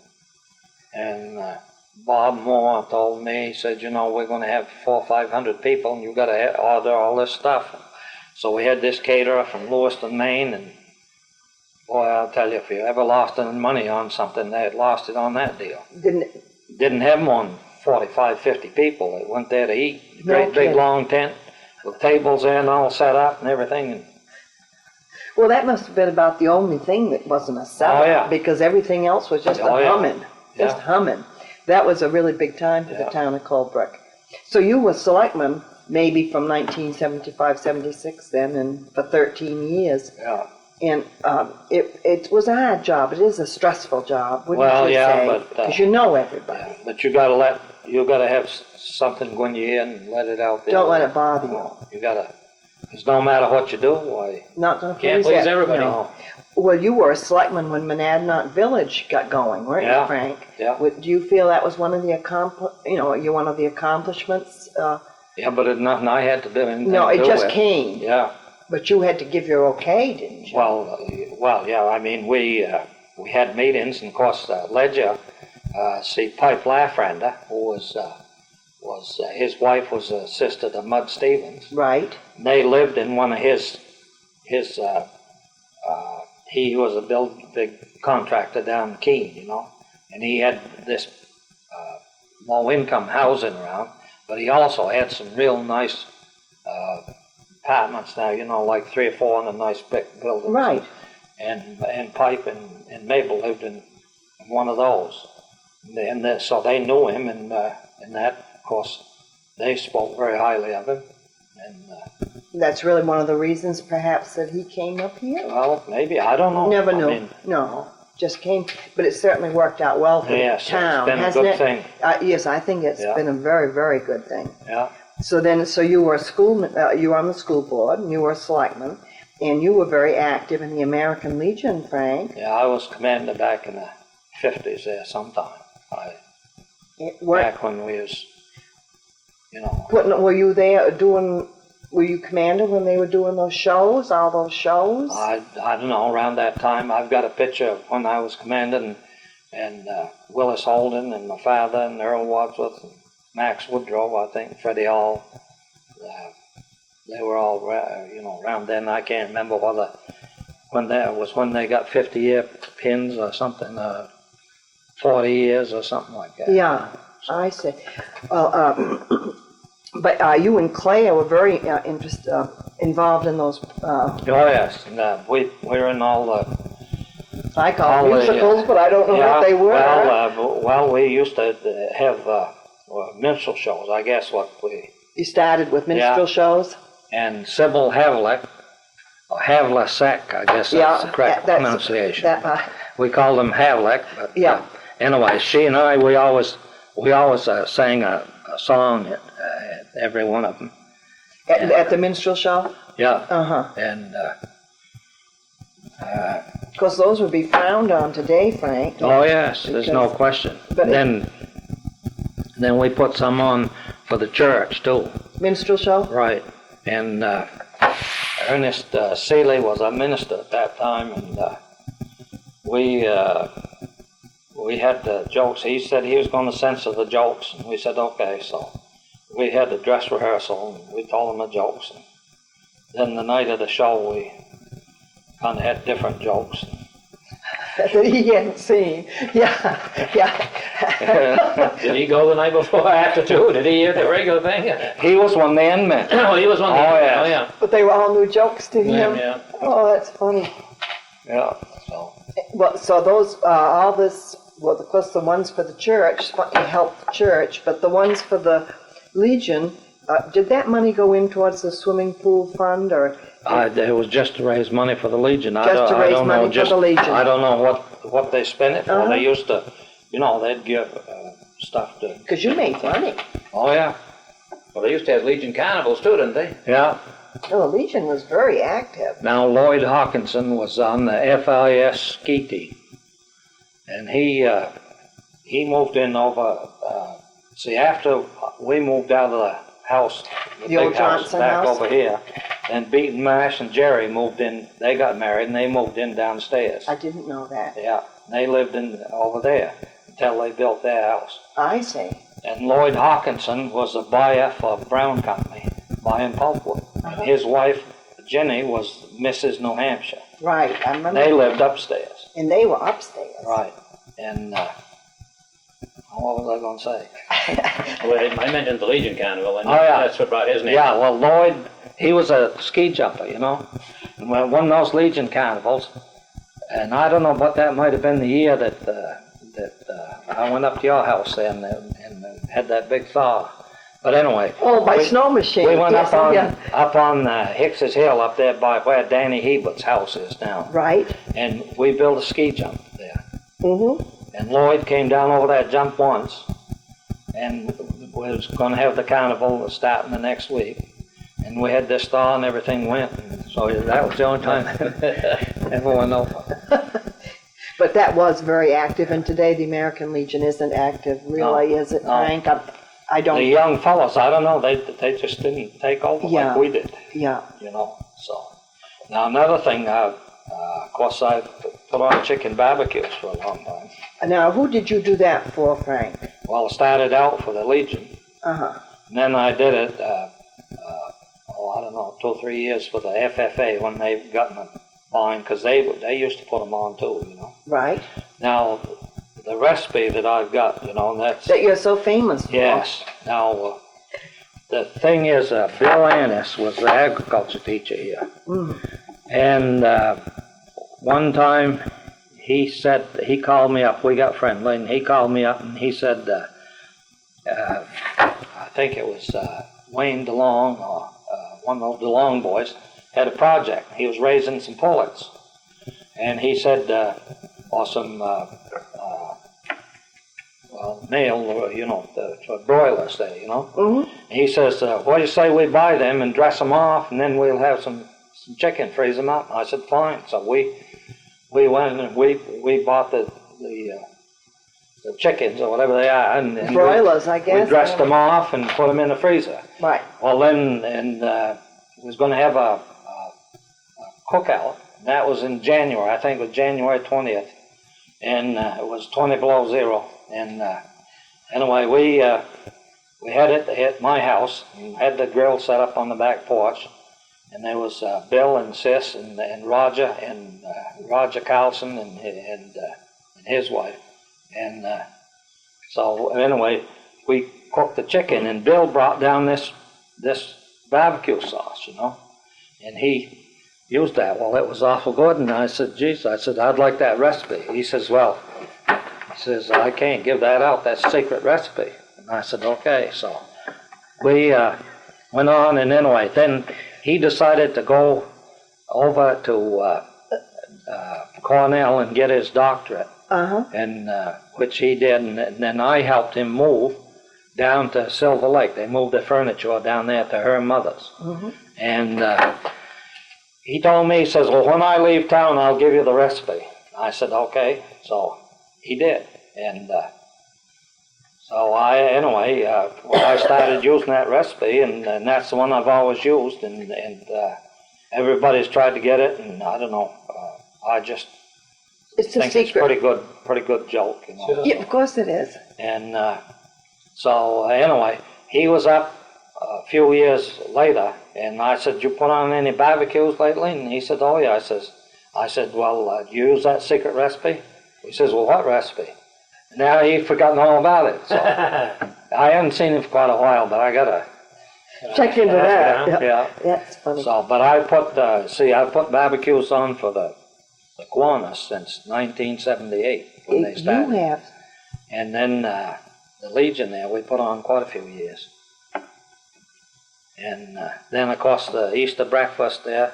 And Bob Moore told me, he said, you know, we're going to have 400 or 500 people and you've got to order all this stuff. So we had this caterer from Lewiston, Maine, and boy, I'll tell you, if you ever lost any money on something, they had lost it on that deal. Didn't have more than 45, 50 people that went there to eat. No Great big kidding. long tent with tables there and all set up and everything. And Well, that must have been about the only thing that wasn't a sellout. Oh, yeah. Because everything else was just Oh, yeah. humming. Just Yeah. humming. That was a really big time for the Yeah. town of Colebrook. So you were selectman maybe from 1975, 76 then, and for 13 years. yeah. And it was a hard job. It is a stressful job, wouldn't Well, you yeah, say? but, Because you know everybody. But you gotta have something when you're in and let it out there. Don't let it bother you. No, you gotta, because no matter what you do, why, Not going to Can't please everybody. no. Well, you were a selectman when Monadnock Village got going, weren't Yeah, you, Frank? yeah. Do you feel that was one of the one of the accomplishments? Yeah, but it's nothing I had to do anything No, to it do just with. came. Yeah, But you had to give your okay, didn't you? well, yeah, I mean, we had meetings, and of course, Ledger, see, Pipe Lafrander, who was his wife was a sister to Mud Stevens. Right. They lived in one of his he was a big contractor down in Keene, you know, and he had this low-income housing around, but he also had some real nice apartments now, you know, like 3 or 4 in a nice big building. Right. And Pipe and Mabel lived in one of those. So they knew him, and that, of course, they spoke very highly of him. And That's really one of the reasons, perhaps, that he came up here. well, maybe, I don't know. Never I knew. mean, No, just came. But it certainly worked out well for Yes, the town, it's been a hasn't good it? thing. Yes, I think it's Yeah. been a very, very good thing. Yeah, So you were you were on the school board, and you were a selectman, and you were very active in the American Legion, Frank. yeah, I was commander back in the 50s there sometime. Back when we was, you know. Were you there were you commander when they were doing those shows, all those shows? I don't know, around that time, I've got a picture of when I was commander, and Willis Holden, and my father, and Earl Wadsworth, and Max Woodrow, I think, Freddie Hall. They were all, you know, around then. I can't remember when they got 50-year pins or something, 40 years or something like that. Yeah, I see. But you and Claire were very involved in those, Oh, yes, and, we were in all the... I call all them the, musicals, but I don't know what they were. Well, we used to have minstrel shows, I guess, You started with minstrel shows? and Sybil Havlicek, or Havlicek, I guess that's the correct pronunciation. We called them Havlicek, but Yeah. Anyway, she and I, we always sang a song at every one of them. At the minstrel show? Yeah. Uh-huh. And Because those would be frowned on today, Frank. oh yes, there's no question. But then we put some on for the church too. Minstrel show? Right. And Ernest Seeley was a minister at that time, and we had the jokes. He said he was going to censor the jokes, and we said okay. So we had the dress rehearsal, and we told him the jokes. And then the night of the show, kind of had different jokes. That he hadn't seen. Yeah. Did he go the night before or after too? Did he hear the regular thing? He was one of the inmates. Oh, he was one of the... Oh, yeah. Oh, yeah. But they were all new jokes to him? Yeah. Oh, that's funny. Yeah, so. Well, so those, all this, well, of course, the ones for the church, helped the church, but the ones for the Legion, did that money go in towards the swimming pool fund, or? It was just to raise money for the Legion. Just to raise money for the Legion. I don't know what they spent it for. Uh-huh. They used to, they'd give stuff to. Because you made money. Oh, yeah. Well, they used to have Legion carnivals too, didn't they? Yeah. Well, the Legion was very active. Now, Lloyd Hawkinson was on the FIS ski team. And he moved in over, after we moved out of the house, The old big house Johnson back house? over here, and Beaton, Mash, and Jerry moved in. They got married, and they moved in downstairs. I didn't know that. Yeah, they lived in over there until they built their house. I see. And Lloyd Hawkinson was a buyer for Brown Company, buying pulpwood. And his wife, Jenny, was Mrs. New Hampshire. Right, I remember. They lived upstairs. And they were upstairs. Right. And what was I going to say? Well, I mentioned the Legion carnival, and Oh, yeah. that's what brought his name. Yeah, well, Lloyd, he was a ski jumper, And when one of those Legion carnivals, and I don't know, but that might have been the year that I went up to your house then and had that big thaw. But anyway. Oh, by snow machine. We went Yes, up on Hicks's Hill up there by where Danny Hebert's house is now. Right. And we built a ski jump there. Mm-hmm. And Lloyd came down over that jump once and was going to have the carnival starting the next week. And we had this thaw and everything went. And so that was the only time everyone over. But that was very active, and today the American Legion isn't active, really, is it, No. Frank? I don't. The young fellows, I don't know, they just didn't take over Yeah. like we did. Yeah. So. Now another thing, of course I put on chicken barbecues for a long time. Now, who did you do that for, Frank? Well, I started out for the Legion. Uh-huh. And then I did it, I don't know, 2 or 3 years for the FFA when they got in a bind, because they used to put them on too, Right. Now, the recipe that I've got, that's... That you're so famous for. Yes. Now, the thing is, Bill Annis was the agriculture teacher here. Mm. And one time, he called me up, we got friendly, and he called me up and he said, I think it was Wayne DeLong, or one of the DeLong boys, had a project. He was raising some pullets. And he said, or some, male, for broilers there, Mm-hmm. He says, what do you say we buy them and dress them off, and then we'll have some chicken, freeze them up. I said, fine. So we went and we bought the chickens or whatever they are, and Broilers, I guess. we dressed them off and put them in the freezer. Right. Well, then, we was going to have a cookout. That was in January. I think it was January 20th, and it was 20 below zero. And anyway, we had it at my house and had the grill set up on the back porch. And there was Bill and Sis and Roger and Roger Carlson and his wife. And so anyway, we cooked the chicken, and Bill brought down this barbecue sauce, and he used that. Well, it was awful good, and I said, geez, I'd like that recipe. He says, I can't give that out. That's a secret recipe. And I said, okay. So we went on, and anyway, then he decided to go over to Cornell and get his doctorate, and which he did, and then I helped him move down to Silver Lake. They moved the furniture down there to her mother's. Mm-hmm. And he told me, he says, well, when I leave town, I'll give you the recipe. I said, okay. So he did. And so I started using that recipe, and that's the one I've always used, and everybody's tried to get it, and I don't know, I just It's a think secret. it's pretty good joke, Yeah, of course it is. And so anyway, he was up a few years later, and I said, you put on any barbecues lately? And he said, oh yeah. I said, well, do you use that secret recipe? He says, well, what recipe? Now he's forgotten all about it. So I haven't seen him for quite a while, but I gotta Check into that. yeah. That's funny. So, but I put I put barbecues on for the Kiwanis since 1978 when they started. You have. And then the Legion there, we put on quite a few years. And then, of course, the Easter breakfast there,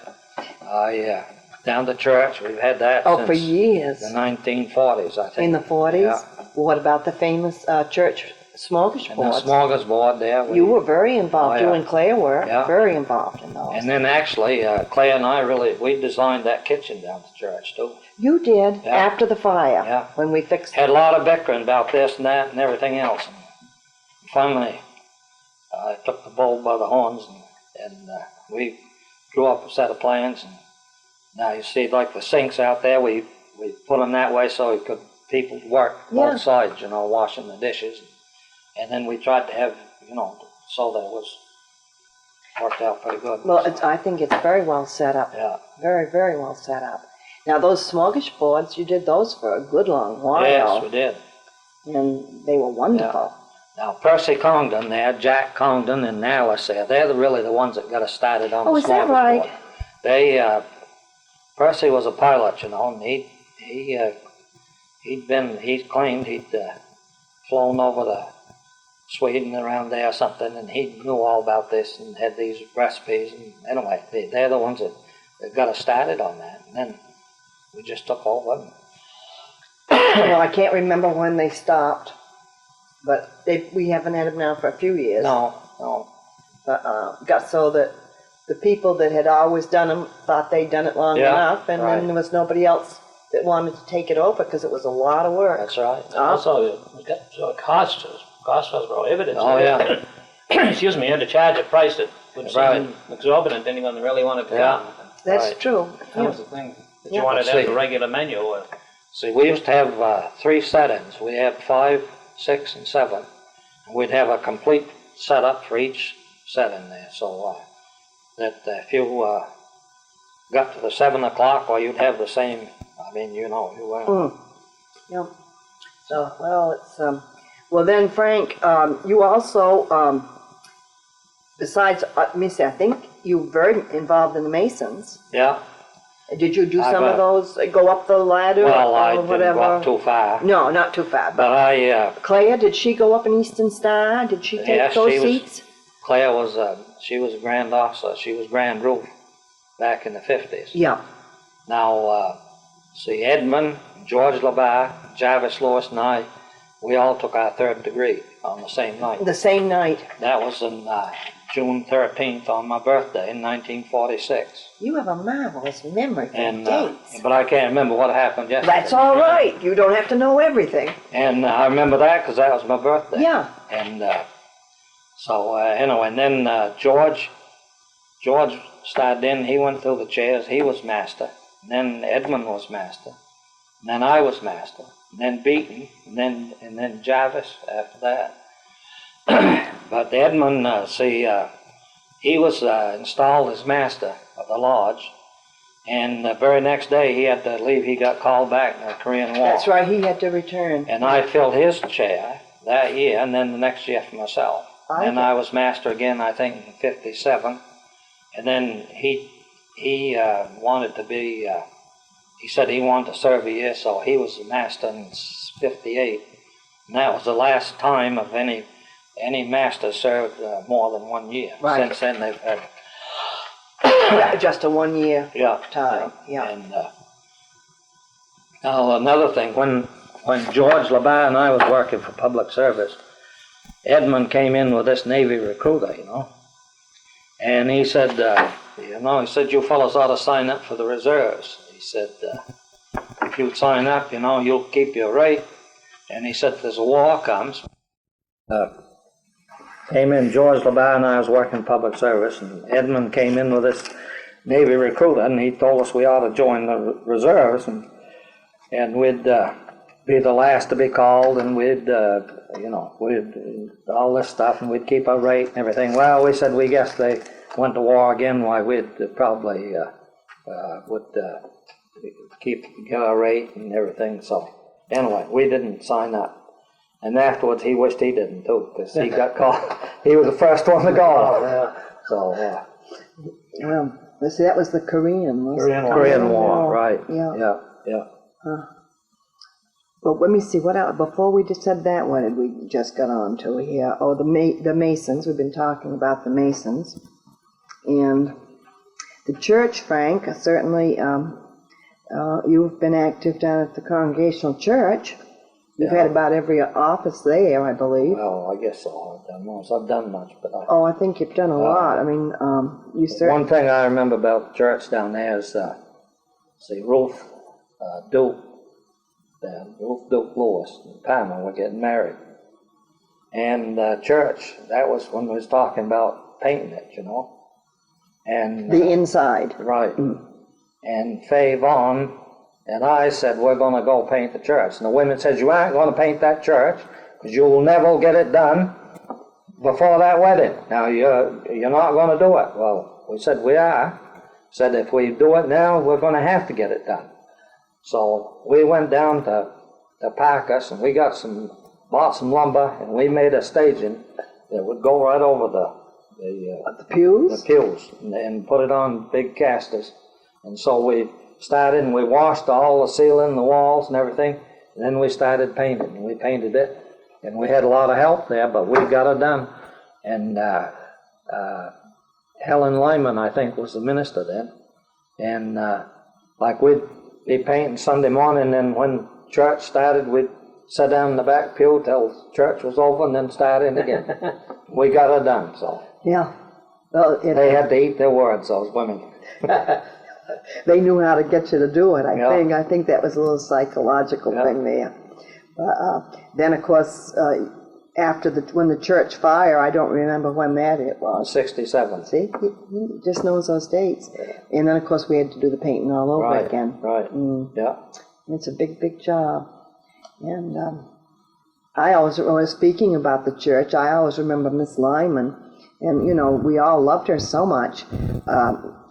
down the church, we've had that Oh, since for years. the 1940s, I think. In the 40s? Yeah. What about the famous church smorgasbord? And the smorgasbord there. You were very involved. Oh, yeah. You and Claire were Yeah. very involved in those. And then actually, Claire and I we designed that kitchen down the church too. You did Yeah. after the fire. Yeah. When we fixed Had a lot of bickering about this and that and everything else. And finally, I took the bull by the horns and we drew up a set of plans. And now you see, like the sinks out there, we put them that way so people work Yeah. both sides, washing the dishes. And then we tried to have, so that it was worked out pretty good. Well, I think it's very well set up. Yeah. Very, very well set up. Now, those smorgasbords, you did those for a good long while. Yes, we did. And they were wonderful. Now, Percy Congdon there, Jack Congdon and Alice there, they're really the ones that got us started on Oh, the is that smorgasbord. right? Percy was a pilot, and he claimed he'd flown over to Sweden around there or something, and he knew all about this and had these recipes. And anyway, they're the ones that got us started on that. And then we just took over. Well, I can't remember when they stopped, but we haven't had them now for a few years. No. But got so that the people that had always done them thought they'd done it long Yeah, enough, and right. then there was nobody else that wanted to take it over because it was a lot of work. That's right. Also, it got so cost was prohibitive. Oh, yeah. Excuse me, you had to charge a price that would Right. seem exorbitant to anyone that really wanted to Yeah. come. That's Right. true. That Yeah. was the thing that Yeah. you wanted to Let's have see. a regular menu. Or, See, we used to have 3 set-ins. We had 5, 6, and 7. And we'd have a complete setup for each set-in there. So that if you got to the 7 o'clock, or you'd have the same. You were. Yeah. So, well, it's well then, Frank, you also besides let me see, I think you were very involved in the Masons. Yeah. Did you do I some of got- those? Go up the ladder Well, I or didn't whatever? go up too far. No, not too far. But Claire, did she go up in Eastern Star? Did she take Yes, those she was. seats? Claire was. She was a grand officer. She was Grand Roof back in the 50s. Yeah. Now, see, Edmund, George LaBar, Jarvis Lewis, and I, we all took our 3rd degree on the same night. The same night. That was on June 13th on my birthday in 1946. You have a marvelous memory for And dates. but I can't remember what happened yesterday. That's all right. You don't have to know everything. And I remember that because that was my birthday. Yeah. And so anyway, and then George started in. He went through the chairs. He was master. And then Edmund was master. And then I was master. And then Beaton. And then Jarvis after that. But Edmund, he was installed as master of the lodge. And the very next day he had to leave. He got called back in the Korean War. That's right. He had to return. And I filled his chair that year, and then the next year for myself. And I was master again, I think, in 57. And then he wanted to be, he said he wanted to serve a year, so he was the master in 58. And that was the last time of any master served more than 1 year. Right. Since then they've had Just a 1 year yeah, time. Yeah. And now another thing, when George LaBar and I was working for public service, Edmund came in with this Navy recruiter, and he said, you fellas ought to sign up for the reserves. He said, if you sign up, you'll keep your rate. And he said, if there's a war comes, came in, George LaBar and I was working public service, and Edmund came in with this Navy recruiter, and he told us we ought to join the reserves, and we'd be the last to be called, and we'd all this stuff, and we'd keep our rate and everything. Well, we said we guess they went to war again, why we'd probably would get our rate and everything. So anyway, we didn't sign up. And afterwards, he wished he didn't too, because he got caught. He was the first one to go. So, Well, let's see, that was the Korean, wasn't it? Korean War, right? Yeah. Yeah. But let me see, what else, before we just said that, what did we just got on to here? Oh, the Masons, we've been talking about the Masons. And the church, Frank, certainly, you've been active down at the Congregational Church. You've had about every office there, I believe. Well, I guess so. I don't know if I've done much, but I think you've done a lot. I mean, you certainly... One thing I remember about the church down there is, Ruth Duke Lewis and Pamela were getting married. And church, that was when we was talking about painting it, And the inside. Right. And Faye Vaughn and I said, we're going to go paint the church. And the women said, you aren't going to paint that church because you'll never get it done before that wedding. Now, you're not going to do it. Well, we said, we are. Said, if we do it now, we're going to have to get it done. So we went down to Parkus and we bought some lumber, and we made a staging that would go right over the pews? The pews, and put it on big casters. And so we started, and we washed all the ceiling, the walls, and everything. And then we started painting, and we painted it. And we had a lot of help there, but we got it done. And Helen Lyman, I think, was the minister then. And we'd be painting Sunday morning, and when church started, we'd sit down in the back pew till church was over, and then start in again. We got it done, so. Yeah. Well, they had to eat their words, those women. They knew how to get you to do it, I think. I think that was a little psychological thing there. Then, of course, when the church fire, I don't remember when that it was. 67. See? He just knows those dates. And then, of course, we had to do the painting all over again. Right, yeah. It's a big, big job. And when I was speaking about the church, I always remember Miss Lyman. And, we all loved her so much.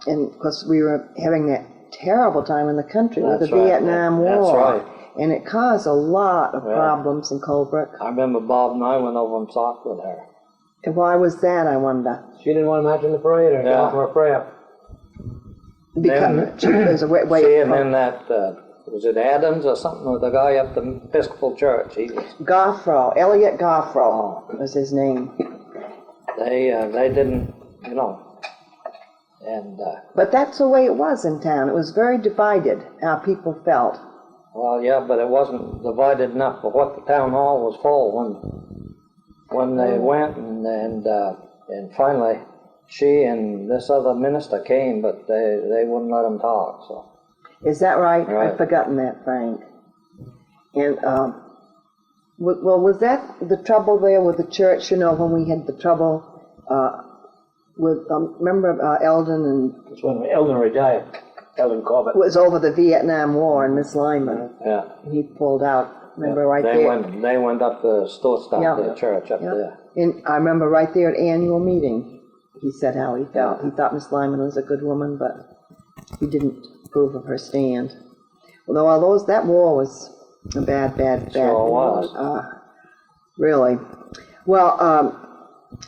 And, of course, we were having that terrible time in the country with the Vietnam War. That's right. And it caused a lot of problems in Colebrook. I remember Bob and I went over and talked with her. And why was that, I wonder? She didn't want to imagine the parade or get off her prayer. Because there's a way. And then that, was it Adams or something, or the guy up the Episcopal Church? He was... Goffro, Elliot Goffro was his name. They didn't, and... But that's the way it was in town. It was very divided, how people felt. Well, yeah, but it wasn't divided enough for what the town hall was full when they went, and finally she and this other minister came, but they wouldn't let them talk. So. Is that right? Right. I've forgotten that, Frank. And was that the trouble there with the church? When we had the trouble with remember Eldon and. That's when Eldon retired. Eldon Corbett. It was over the Vietnam War and Miss Lyman. Yeah. He pulled out. Remember They went up the the church up there. And I remember right there at annual meeting, he said how he felt. He thought Miss Lyman was a good woman, but he didn't approve of her stand. Although that war was a bad Sure war. Was. Really. Well,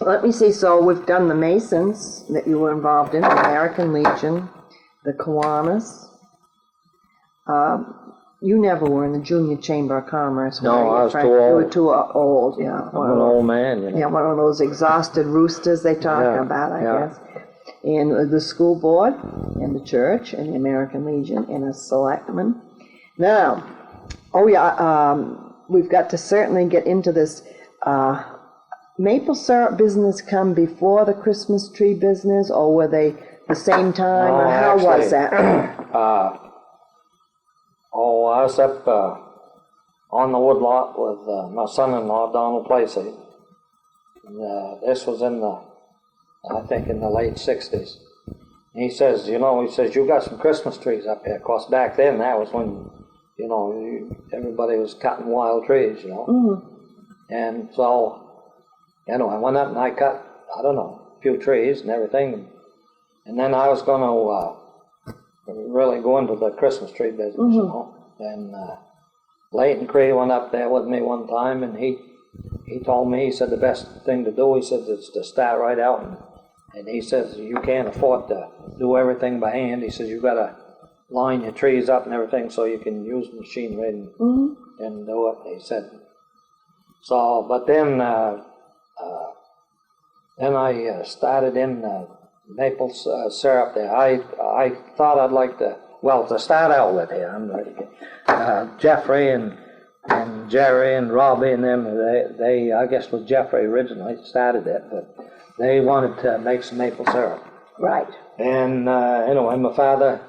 let me see. So we've done the Masons that you were involved in, the American Legion, the Kiwanis. You never were in the Junior Chamber of Commerce. No, were you, I was Frank? too old. You were too old, yeah. I'm an old man, Yeah, one of those exhausted roosters they talk about, I guess. And the school board, and the church, and the American Legion, and a selectman. Now, we've got to certainly get into this. Maple syrup business come before the Christmas tree business, or were they the same time, or how was that? I was up on the woodlot with my son-in-law, Donald Placey. And, this was in the late 60s. And he says, you got some Christmas trees up here. Of course, back then, that was when, everybody was cutting wild trees, Mm-hmm. And so, I went up and I cut, a few trees and everything. And then I was going to really go into the Christmas tree business, you know. And Leighton Cree went up there with me one time, and he told me, he said the best thing to do, he said, is to start right out, and he says you can't afford to do everything by hand. He says you got to line your trees up and everything so you can use machinery and do it. He said, so, but then I started in maple syrup there. I thought I'd like to, well, to start out with here, I'm ready. Jeffrey and Jerry and Robbie and them, they I guess was Jeffrey originally started it, but they wanted to make some maple syrup. Right. And anyway, my father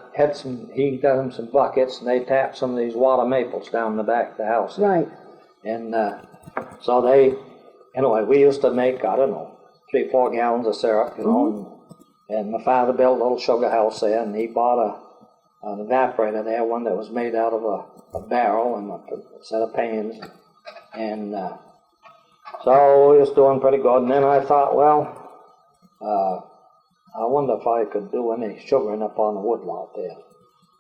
he got them some buckets, and they tapped some of these water maples down the back of the house. Right. And so anyway, we used to make, I don't know, 3-4 gallons of syrup, you know, and my father built a little sugar house there, and he bought an evaporator there, one that was made out of a barrel and a set of pans. And so we was doing pretty good. And then I thought, well, I wonder if I could do any sugaring up on the woodlot there.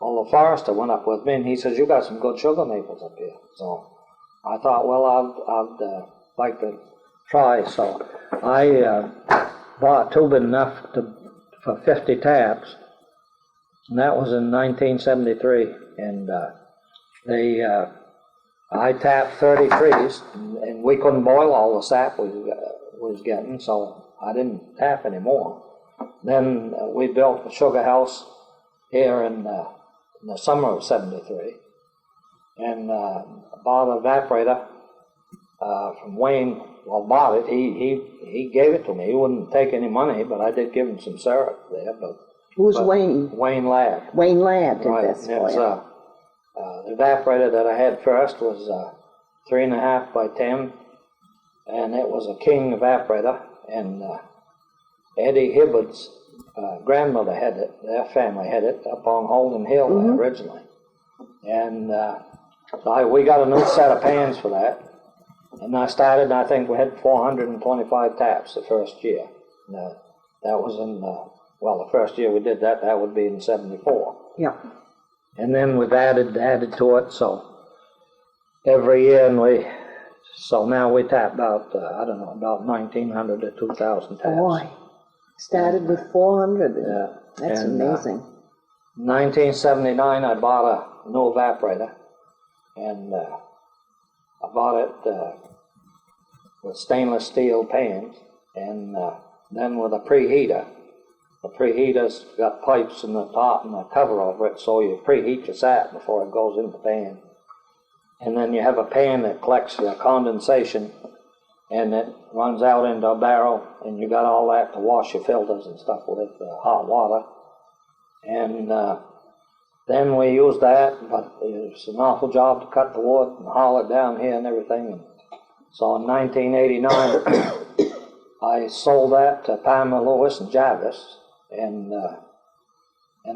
Well, the forester went up with me, and he says, you got some good sugar maples up here. So I thought, well, I'd like to try. So I bought tubing enough for 50 taps, and that was in 1973. And I tapped 30 trees, and we couldn't boil all the sap we was getting, so I didn't tap anymore. Then we built a sugar house here in the summer of '73, and bought an evaporator from Wayne. Well, bought it. He gave it to me. He wouldn't take any money, but I did give him some syrup there. Who's Wayne? Wayne Ladd. Wayne Ladd did Right. this for you. The evaporator that I had first was 3.5 by 10, and it was a King evaporator. And Eddie Hibbard's grandmother had it. Their family had it up on Holden Hill originally. And so we got a new set of pans for that. And I started, I think we had 425 taps the first year. That was in, the first year we did that would be in '74. Yeah. And then we've added to it, so every year, so now we tap about, about 1,900 to 2,000 taps. Boy, started with 400. Yeah. That's amazing. 1979, I bought a new evaporator, and I bought it with stainless steel pans, and then with a preheater. The preheater's got pipes in the top and a cover over it, so you preheat your sap before it goes in the pan. And then you have a pan that collects your condensation, and it runs out into a barrel, and you got all that to wash your filters and stuff with hot water. And then we used that, but it was an awful job to cut the wood and haul it down here and everything. And so in 1989, I sold that to Palmer, Lewis, and Jarvis. And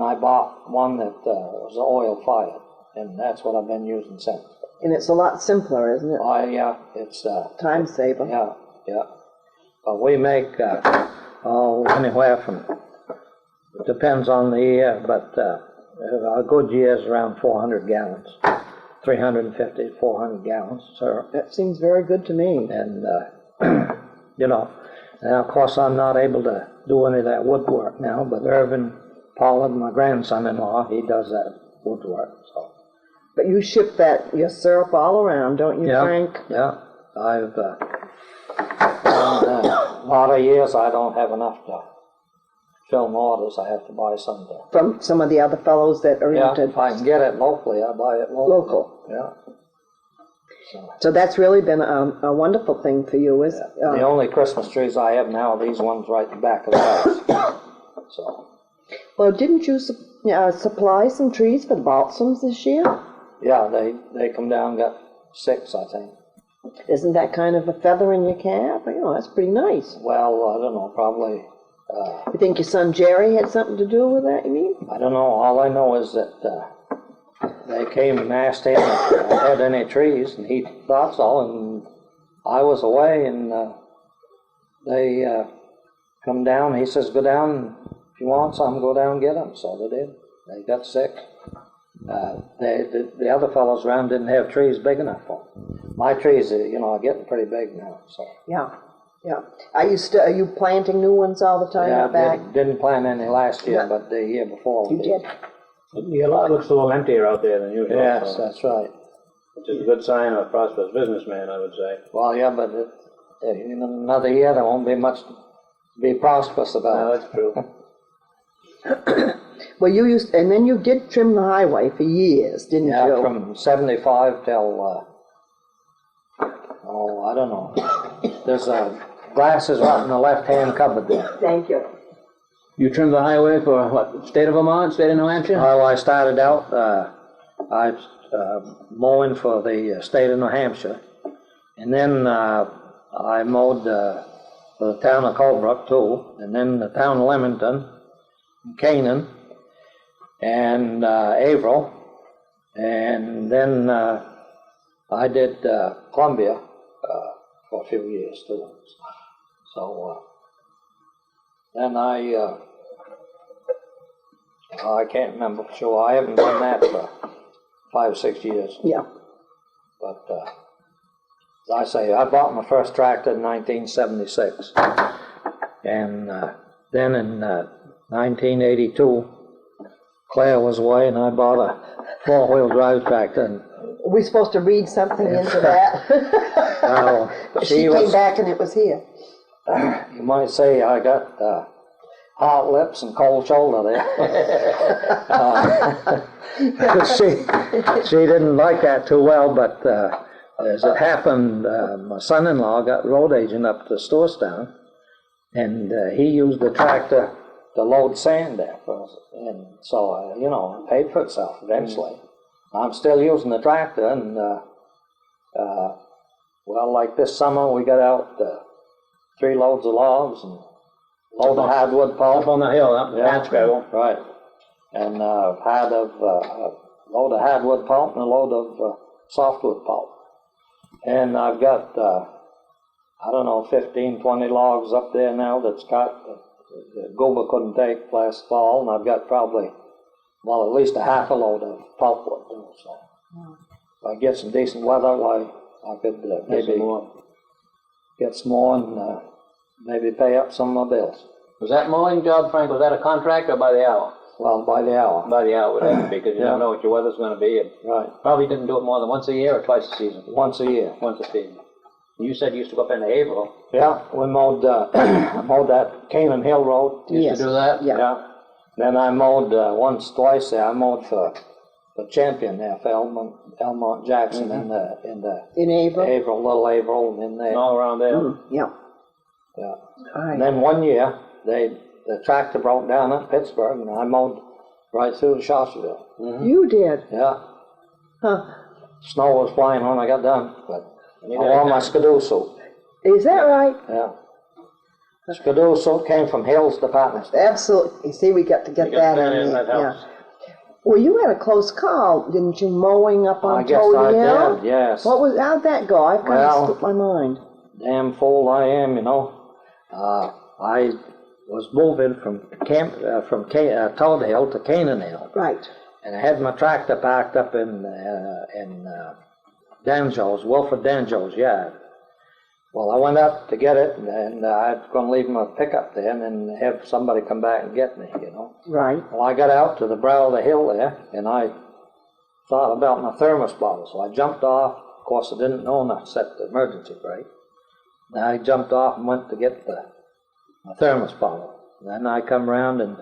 I bought one that was oil fired, and that's what I've been using since. And it's a lot simpler, isn't it? Yeah, it's Time saver. Yeah. But we make anywhere from, it depends on the year, but a good year is around 400 gallons, 350 to 400 gallons, syrup. That seems very good to me. And and of course I'm not able to do any of that woodwork now, but Irvin Pollard, my grandson-in-law, he does that woodwork. So. But you ship your syrup all around, don't you, Frank? Yeah. I've a lot of years I don't have enough to fill my orders. I have to buy some from some of the other fellows that are into. If I can get it locally, I buy it locally. Local. Yeah. So that's really been a wonderful thing for you, is the only Christmas trees I have now are these ones right in the back of the house. So. Well, didn't you supply some trees for the balsams this year? Yeah, they come down and got 6, I think. Isn't that kind of a feather in your cap? That's pretty nice. Well, I don't know, probably. You think your son Jerry had something to do with that, you mean? I don't know. All I know is that they came and asked him if I had any trees, and he thought so, and I was away, and they come down. He says, go down, if you want some, go down and get them. So they did. They got sick. The other fellows around didn't have trees big enough for them. My trees, are getting pretty big now, so. Yeah, yeah. Are you planting new ones all the time Yeah, out back? didn't plant any last year, Yeah. but the year before. You did? Your lot looks a little emptier out there than usual. Yes, so- that's right. Which is a good sign of a prosperous businessman, I would say. Well, yeah, but in another year, there won't be much to be prosperous No, about. that's true. Well, and then you did trim the highway for years, didn't Yeah, you? from 75 till, I don't know. There's glasses right in the left-hand cupboard there. Thank you. You trimmed the highway for what, state of Vermont, state of New Hampshire? Well, I started out, I mowing for the state of New Hampshire, and then I mowed for the town of Colebrook too, and then the town of Leamington, Canaan, and Averill, and then I did Columbia for a few years too. So then I can't remember for sure. I haven't done that for 5 or 6 years. Yeah. But as I say, I bought my first tractor in 1976, and then in 1982, Claire was away, and I bought a 4-wheel drive tractor. And Are we supposed to read something into that? well, She came back and it was here. You might say I got hot lips and cold shoulder there. She didn't like that too well, but as it happened, my son-in-law got road agent up to Storestown, and he used the tractor to load sand there for us. And so, it paid for itself eventually. I'm still using the tractor, and well, like this summer, we got out 3 loads of logs and a load of hardwood pulp. Up on the hill, up in Hanscrabble. Right. And had a load of hardwood pulp and a load of softwood pulp. And I've got, 15, 20 logs up there now that's got the Goba couldn't take last fall, and I've got probably, at least a half a load of pulpwood. So if I get some decent weather, why, I could maybe get some more and maybe pay up some of my bills. Was that mowing job, Frank, was that a contract or by the hour? Well, by the hour. By the hour would have to be, because you Yeah. never know what your weather's going to be. And Right. probably didn't do it more than once a year or twice a season. Once a year. Once a season. You said you used to go up into Averill. Yeah, we mowed, mowed that Canaan Hill Road. Yes. To do that? Yeah. Then I mowed twice there. I mowed for Champion there, for Elmont Jackson in the In April? Little Averill in there. All around there. Yeah. Yeah. All And right. then one year, the tractor broke down at Pittsburgh, and I mowed right through to Shawsville. You did? Yeah. Huh. Snow was flying when I got done, but I wore my skidoo suit. Is that right? Yeah. Skidoo suit came from Hill's Department Store. Absolutely. You see, we got to get You got that that in in, there. that helps. Well, you had a close call, didn't you, mowing up on I guess Toady I Hill? did, yes. How'd that go? I've kind Well- of slipped my mind. Damn fool I am, I was moving from Toad Hill to Canaan Hill, Right. and I had my tractor parked up in Danjo's, Wilfred Danjo's yard. Well, I went up to get it, and I was going to leave my pickup there and then have somebody come back and get me, Right. Well, I got out to the brow of the hill there, and I thought about my thermos bottle, so I jumped off. Of course, I didn't know enough to set the emergency brake. And I jumped off and went to get my thermos bottle. Then I come around, and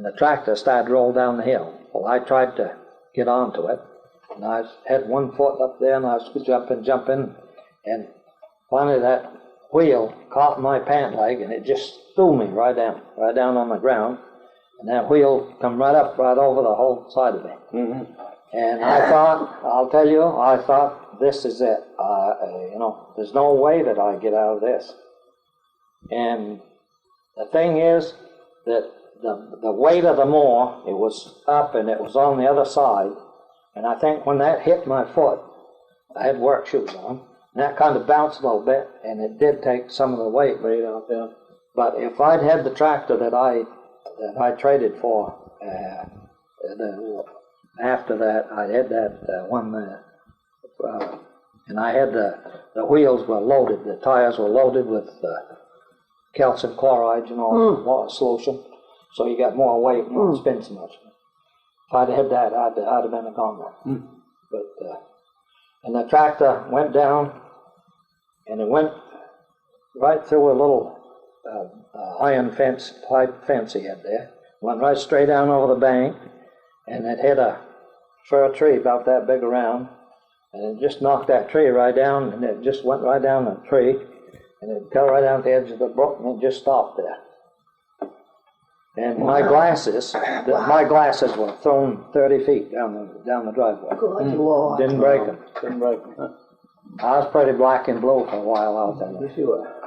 the tractor started to roll down the hill. Well, I tried to get onto it, and I had one foot up there, and I was jumping, and finally that wheel caught my pant leg, and it just threw me right down on the ground. And that wheel come right over the whole side of me. Mm-hmm. And I thought, this is it. There's no way that I get out of this. And the thing is that the weight of the mower, it was up and it was on the other side. And I think when that hit my foot, I had work shoes on, and that kind of bounced a little bit, and it did take some of the weight right out there. But if I'd had the tractor that I traded for, after that, I had that one there, and I had the wheels were loaded, the tires were loaded with calcium chloride, water solution, so you got more weight and you don't spin so much. If I'd had that, I'd have been a goner. But and the tractor went down, and it went right through a little iron pipe fence he had there. Went right straight down over the bank, and it hit a fir tree about that big around, and it just knocked that tree right down, and it just went right down the tree, and it got right down to the edge of the brook, and it just stopped there. And my glasses were thrown 30 feet down the driveway. Good Lord. Didn't break them. I was pretty black and blue for a while out there.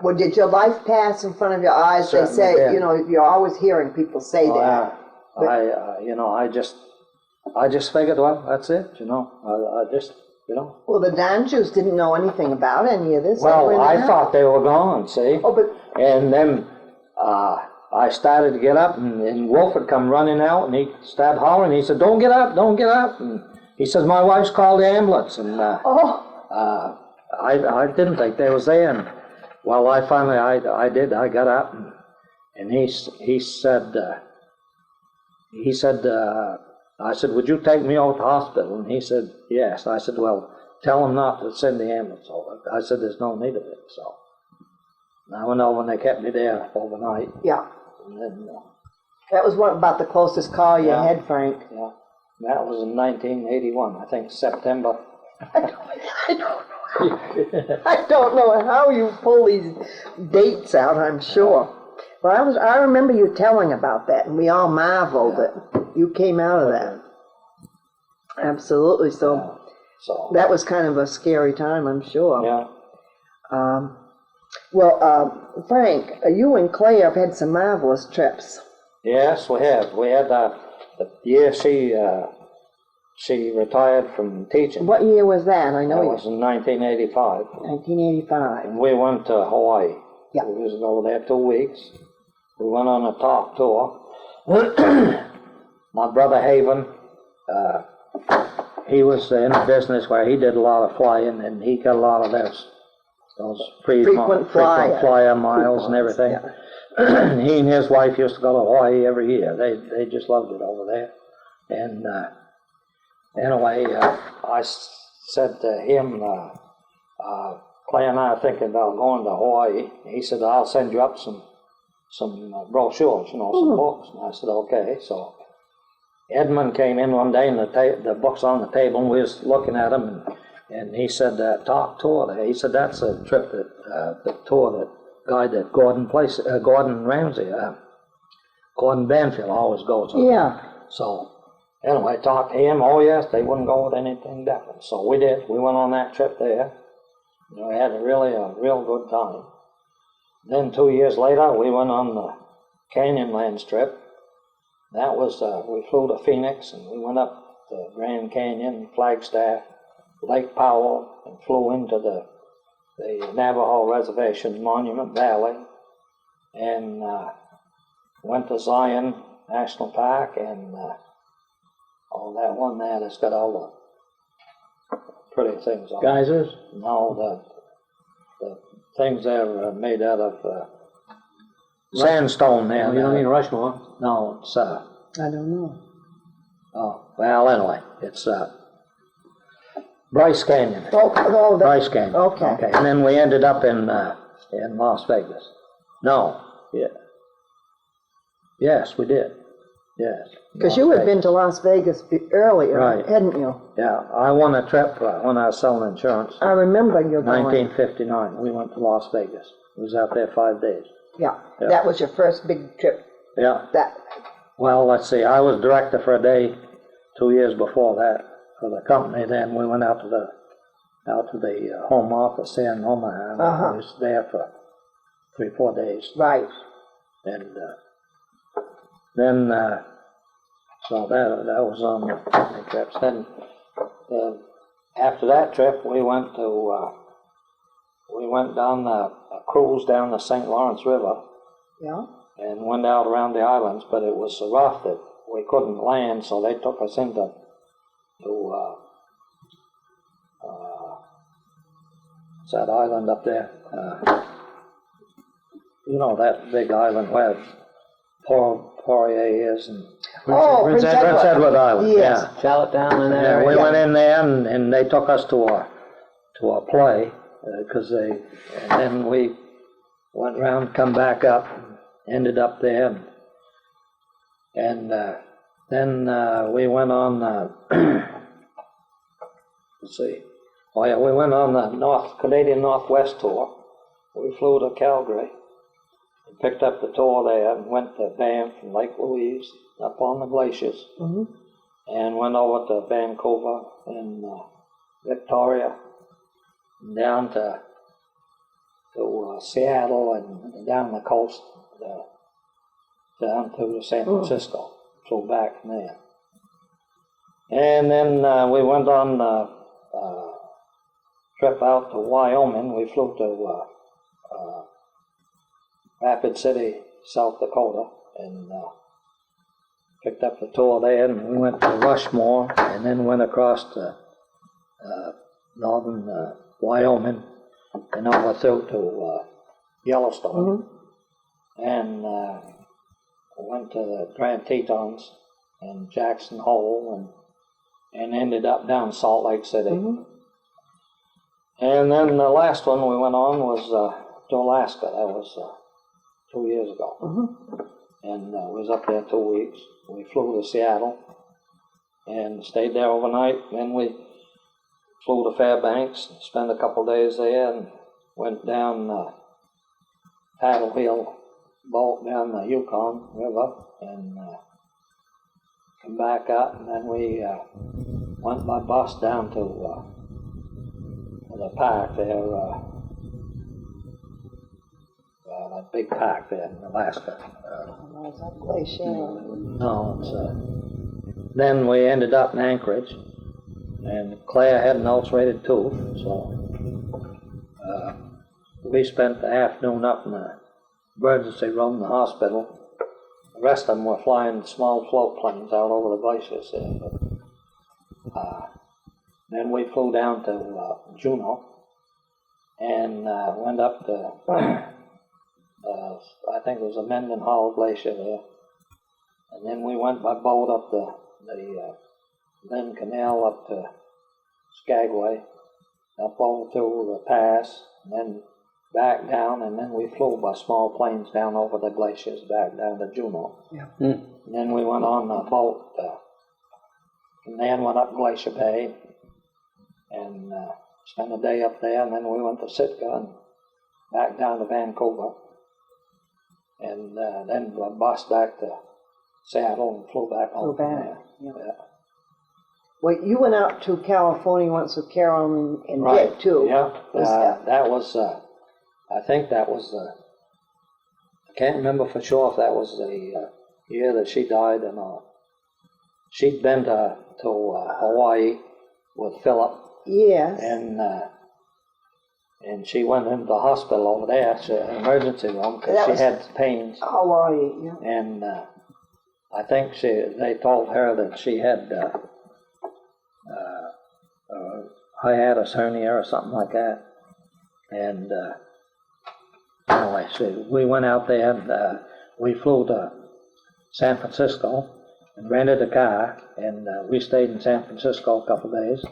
Well, did your life pass in front of your eyes? They Certainly say, did. you're always hearing people say that. I just figured, well, that's it, I just. Well, the Danjus didn't know anything about any of this. Well, I thought they were gone, see? Oh, but And then I started to get up, and Wolf had come running out, and he started hollering. He said, don't get up, don't get up. And he says, my wife's called the ambulance. And I didn't think they was there. And, well, I finally, I did. I got up, and he said, I said, would you take me over to the hospital? And he said, yes. I said, well, tell them not to send the ambulance over. I said, there's no need of it. So I went over, and they kept me there overnight. yeah, And then, that was about the closest call you had, Frank. yeah, that was in 1981, I think, September. I don't know how you pull these dates out, I'm sure. Well, I remember you telling about that, and we all marveled that you came out of that. Absolutely. So So, that was kind of a scary time, I'm sure. yeah. Frank, you and Clay have had some marvelous trips. Yes, we have. We had the year she retired from teaching. What year was that? I That know was in 1985. 1985. And we went to Hawaii. Yeah. We was over there 2 weeks. We went on a talk tour. My brother Haven, he was in a business where he did a lot of flying, and he got a lot of those frequent flyer miles and everything. Yeah. He and his wife used to go to Hawaii every year. They just loved it over there. And anyway, I said to him, Clay and I are thinking about going to Hawaii. He said, I'll send you up some brochures, some books. And I said, okay. So Edmund came in one day, and the books on the table, and we was looking at them, and he said, talk tour there. He said, that's a trip the tour that guy that Gordon Ramsay, Gordon Banfield always goes on. Yeah. So anyway, talked to him. Oh yes, they wouldn't go with anything different. So we did. We went on that trip there. We had a real good time. Then 2 years later, we went on the Canyonlands trip. That was, we flew to Phoenix, and we went up the Grand Canyon, Flagstaff, Lake Powell, and flew into the Navajo Reservation, Monument Valley, and went to Zion National Park, and that one there that's got all the pretty things on it. Geysers? No, the things that are made out of sandstone there. You don't mean Rushmore? No, it's I don't know. oh, well, anyway, it's Bryce Canyon. Oh, Bryce Canyon. Okay. And then we ended up in Las Vegas. No, yeah. Yes, we did. Yes. Because you had been to Las Vegas earlier, Right. hadn't you? Yeah, I won a trip when I was selling insurance. I remember you going. 1959. We went to Las Vegas. We was out there 5 days. Yeah, Yeah. that was your first big trip. Yeah. That. Well, let's see. I was director for a day 2 years before that for the company. Then we went out to the home office there in Omaha. And I was there for 3-4 days. Right. And then so that was on the trips. Then after that trip, we went down a cruise down the St. Lawrence River. Yeah. And went out around the islands, but it was so rough that we couldn't land, so they took us into what's that island up there? You know, that big island where Poirier is, and Oh, Prince Prince Edward. Edward Island. Yes. Yeah. Charlottetown and that Yeah, we area? went in there and they took us to a play and then we went around, come back up, ended up there, and then we went on. Let's see. Oh yeah, we went on the Canadian Northwest tour. We flew to Calgary, and picked up the tour there, and went to Banff and Lake Louise, up on the glaciers, and went over to Vancouver and Victoria, and down to Seattle and down the coast, down to San Francisco. Flew back from there. And then we went on a trip out to Wyoming. We flew to Rapid City, South Dakota, and picked up the tour there, and we went to Rushmore, and then went across to northern Wyoming, and over through to Yellowstone, and went to the Grand Tetons and Jackson Hole, and ended up down Salt Lake City. And then the last one we went on was to Alaska. That was 2 years ago. And was up there 2 weeks. We flew to Seattle and stayed there overnight. Then we flew to Fairbanks, spent a couple days there, and went down Paddle Wheel boat down the Yukon River, and come back up, and then we went by bus down to the park there, that big park there in Alaska. No, it's then we ended up in Anchorage, and Claire had an ulcerated tooth, so we spent the afternoon up in the emergency room in the hospital. The rest of them were flying small float planes out over the glaciers there. But, then we flew down to Juneau and went up to, I think it was a Mendenhall Glacier there. And then we went by boat up the Lynn Canal up to Skagway, up over through the pass, and then back down, and then we flew by small planes down over the glaciers back down to Juneau. And then we went on a boat, and then went up Glacier Bay, and spent a day up there, and then we went to Sitka and back down to Vancouver, and then a bus back to Seattle and flew back home from there. Yeah. Well, you went out to California once with Carol and Right. Dick, too. Yeah, Was that- that was, I think that was I can't remember for sure if that was the year that she died or not. She'd been to Hawaii with Philip, Yes. and she went into the hospital over there, emergency room, because That she was- had pains. Hawaii, yeah. And I think they told her that she had hiatus hernia or something like that. And anyway, we went out there, and we flew to San Francisco and rented a car, and we stayed in San Francisco a couple of days.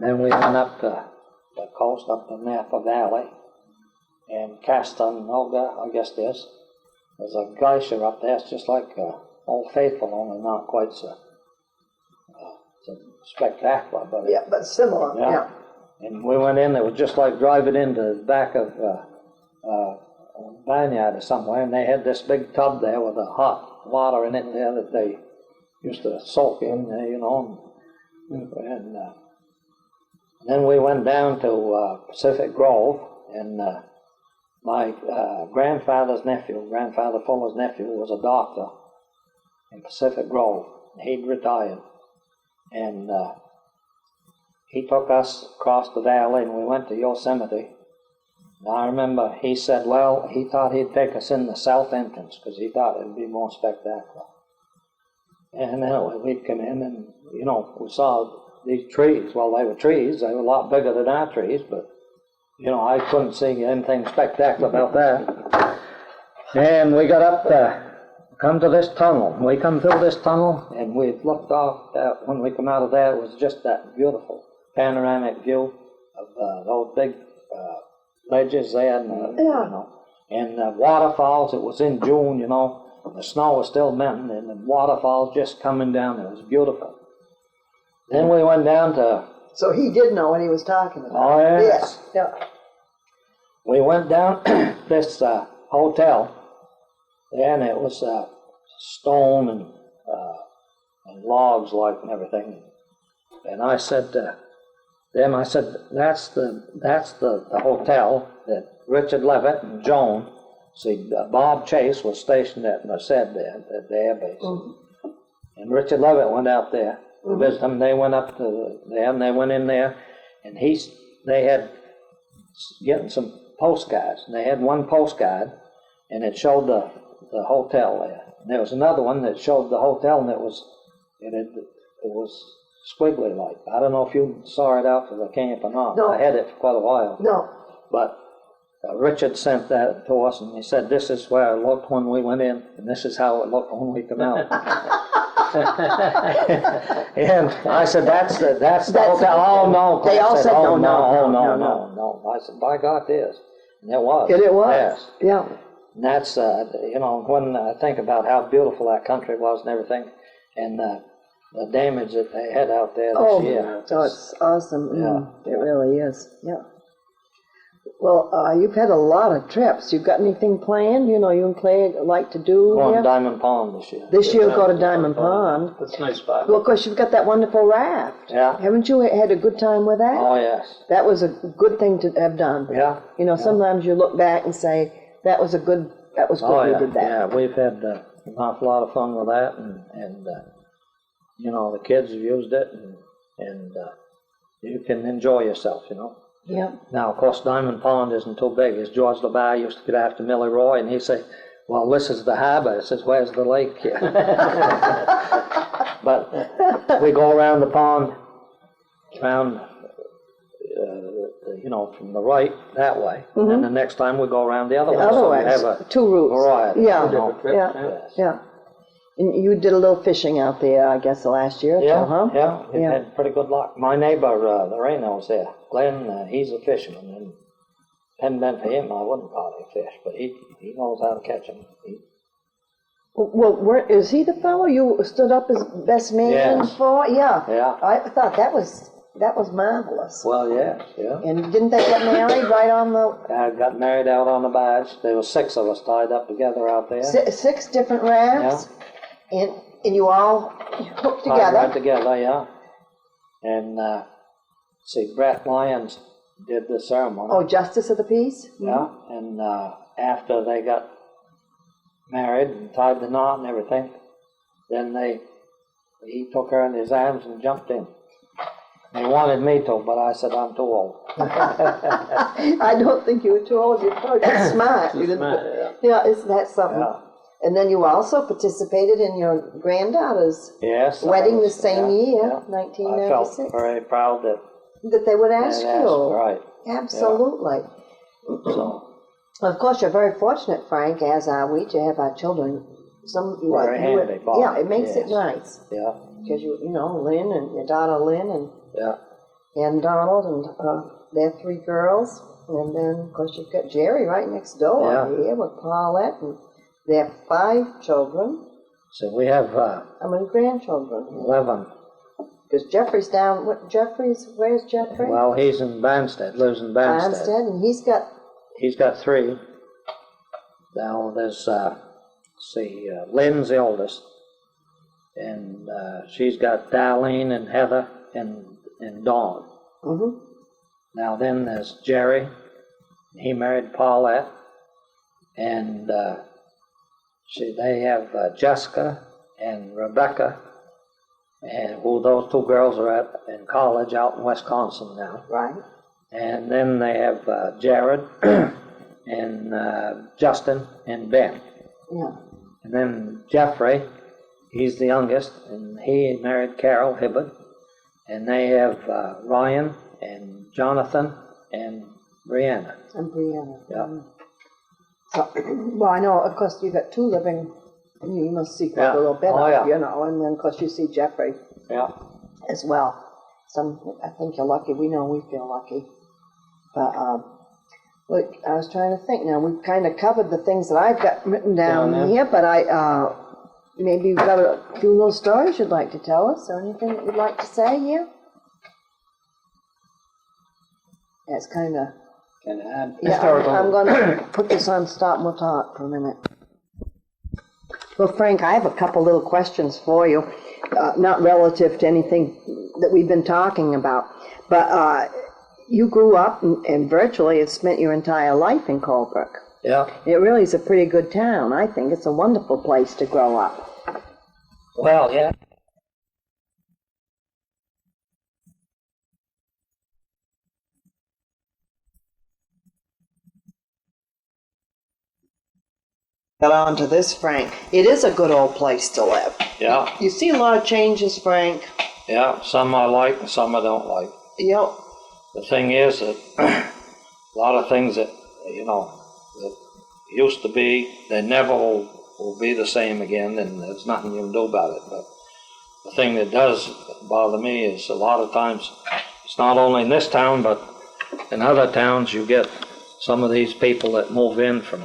Then we went up the coast, up the Napa Valley, and Castanova, I guess there's a glacier up there. It's just like Old Faithful, only not quite so spectacular, but Yeah, but similar, yeah. And we went in. It was just like driving into the back of a vineyard or somewhere, and they had this big tub there with the hot water in it there that they used to soak in there, you know. And then we went down to Pacific Grove, and my grandfather Fuller's nephew, was a doctor in Pacific Grove. He'd retired, and he took us across the valley, and we went to Yosemite. And I remember he said, well, he thought he'd take us in the south entrance, because he thought it'd be more spectacular. And anyway, we'd come in and, you know, we saw these trees. Well, they were trees. They were a lot bigger than our trees, but, you know, I couldn't see anything spectacular about that. And we got up come to this tunnel. We come through this tunnel, and we looked off. When we come out of there, it was just that beautiful panoramic view of those big ledges there, and, you know, and waterfalls. It was in June, you know. The snow was still melting, and the waterfalls just coming down. It was beautiful. Then we went down to... So he did know what he was talking about. Oh, yes. Yeah. We went down this hotel, and it was stone and logs like and everything. And I said to them, I said, that's the hotel that Richard Levitt and Joan, see, Bob Chase was stationed at Merced there, at the air base. Mm-hmm. And Richard Levitt went out there to visit them. They went up to there, and they went in there, and they had getting some postcards. And they had one postcard, and it showed the hotel there. And there was another one that showed the hotel, and it was squiggly like. I don't know if you saw it out for the camp or not. No. I had it for quite a while. No. But Richard sent that to us, and he said, this is where it looked when we went in, and this is how it looked when we come out. And I said, that's the hotel. Oh, no. They all said, no. I said, by God, it is. And it was. It was. Yes. Yeah. And that's, you know, when I think about how beautiful that country was and everything, and the damage that they had out there this year. Oh, it's awesome. Yeah. It really is. Yeah. Well, you've had a lot of trips. You got anything planned? You know, you and Clay like to do Going here? to Diamond Pond this year. This year, go to Diamond Pond. That's a nice spot. Well, of course, you've got that wonderful raft. Yeah. Haven't you had a good time with that? Oh, yes. That was a good thing to have done. Yeah. You know, sometimes you look back and say, that was good Oh, we yeah. did that. Yeah, we've had an awful lot of fun with that, and you know, the kids have used it, and you can enjoy yourself, you know. Yeah. Now, of course, Diamond Pond isn't too big. As George LeBar used to get after Millie Roy, and he'd say, well, this is the harbor. He says, where's the lake here? But we go around the pond, around, you know, from the right that way, and the next time we go around the other way. So we have a two routes. variety. Yeah. You know. Yeah. Yeah. And you did a little fishing out there, I guess, the last year or Yeah, so, huh? yeah, we've Yeah. had pretty good luck. My neighbor, Loreno's there. Glenn, he's a fisherman, and hadn't been for him, I wouldn't caught any fish, but he knows how to catch them. Well, is he the fellow you stood up as best man Yes. for? Yeah. Yeah. I thought that was marvelous. Well, yes, yeah. And didn't they get married right on the I got married out on the barge. There were 6 of us tied up together out there. 6 different rafts? And you all hooked Tied together? right together, yeah. And, see, Brett Lyons did the ceremony. Oh, Justice of the Peace? Yeah, and after they got married and tied the knot and everything, then he took her in his arms and jumped in. They wanted me to, but I said I'm too old. I don't think you were too old. You're probably just smart. You didn't- Smart, yeah. Yeah, isn't that something? Yeah. And then you also participated in your granddaughter's Yes. wedding the same year, yeah. 1996. I felt very proud that That they would ask they asked, you. right. Absolutely. So, Of course, you're very fortunate, Frank, as are we, to have our children. Very handy, Bob. Yeah, it makes it Yes. nice. yeah, Because you know, Lynn and your daughter Lynn yeah. and Donald and their 3 girls. And then, of course, you've got Jerry right next door Yeah. here with Paulette. And they have 5 children. So we have How many grandchildren? 11. Because Jeffrey's down, where's Jeffrey? Well, he's in Banstead, lives in Banstead. Armstead, and he's got, He's got 3. Now there's, Lynn's the oldest, and she's got Darlene and Heather and Dawn. Now then there's Jerry. He married Paulette, and they have Jessica and Rebecca, and who those 2 girls are in college out in Wisconsin now. right? And then they have Jared and Justin and Ben. Yeah. And then Jeffrey he's the youngest, and he married Carol Hibbard, and they have Ryan and Jonathan and Brianna. And Brianna. Yeah. So, well, I know, of course, you've got two living, you must see quite Yeah. a little bit Oh, of, yeah. you know, and then, of course, you see Jeffrey Yeah. as well. I think you're lucky. We know we feel lucky. But, look, I was trying to think now. We've kind of covered the things that I've got written down Down there. here, but maybe you've got a few little stories you'd like to tell us, or anything that you'd like to say here? It's kind of... Can I add Yeah, historical? I'm gonna put this on stop and we'll talk for a minute. Well, Frank, I have a couple little questions for you, not relative to anything that we've been talking about, but you grew up and virtually have spent your entire life in Colebrook. Yeah. It really is a pretty good town. I think it's a wonderful place to grow up. Well, yeah. Got on to this, Frank. It is a good old place to live. Yeah, You see a lot of changes, Frank. yeah, some I like and some I don't like. Yep. The thing is that a lot of things that, that used to be, they never will be the same again, and there's nothing you can do about it. But the thing that does bother me is a lot of times, it's not only in this town, but in other towns, you get some of these people that move in from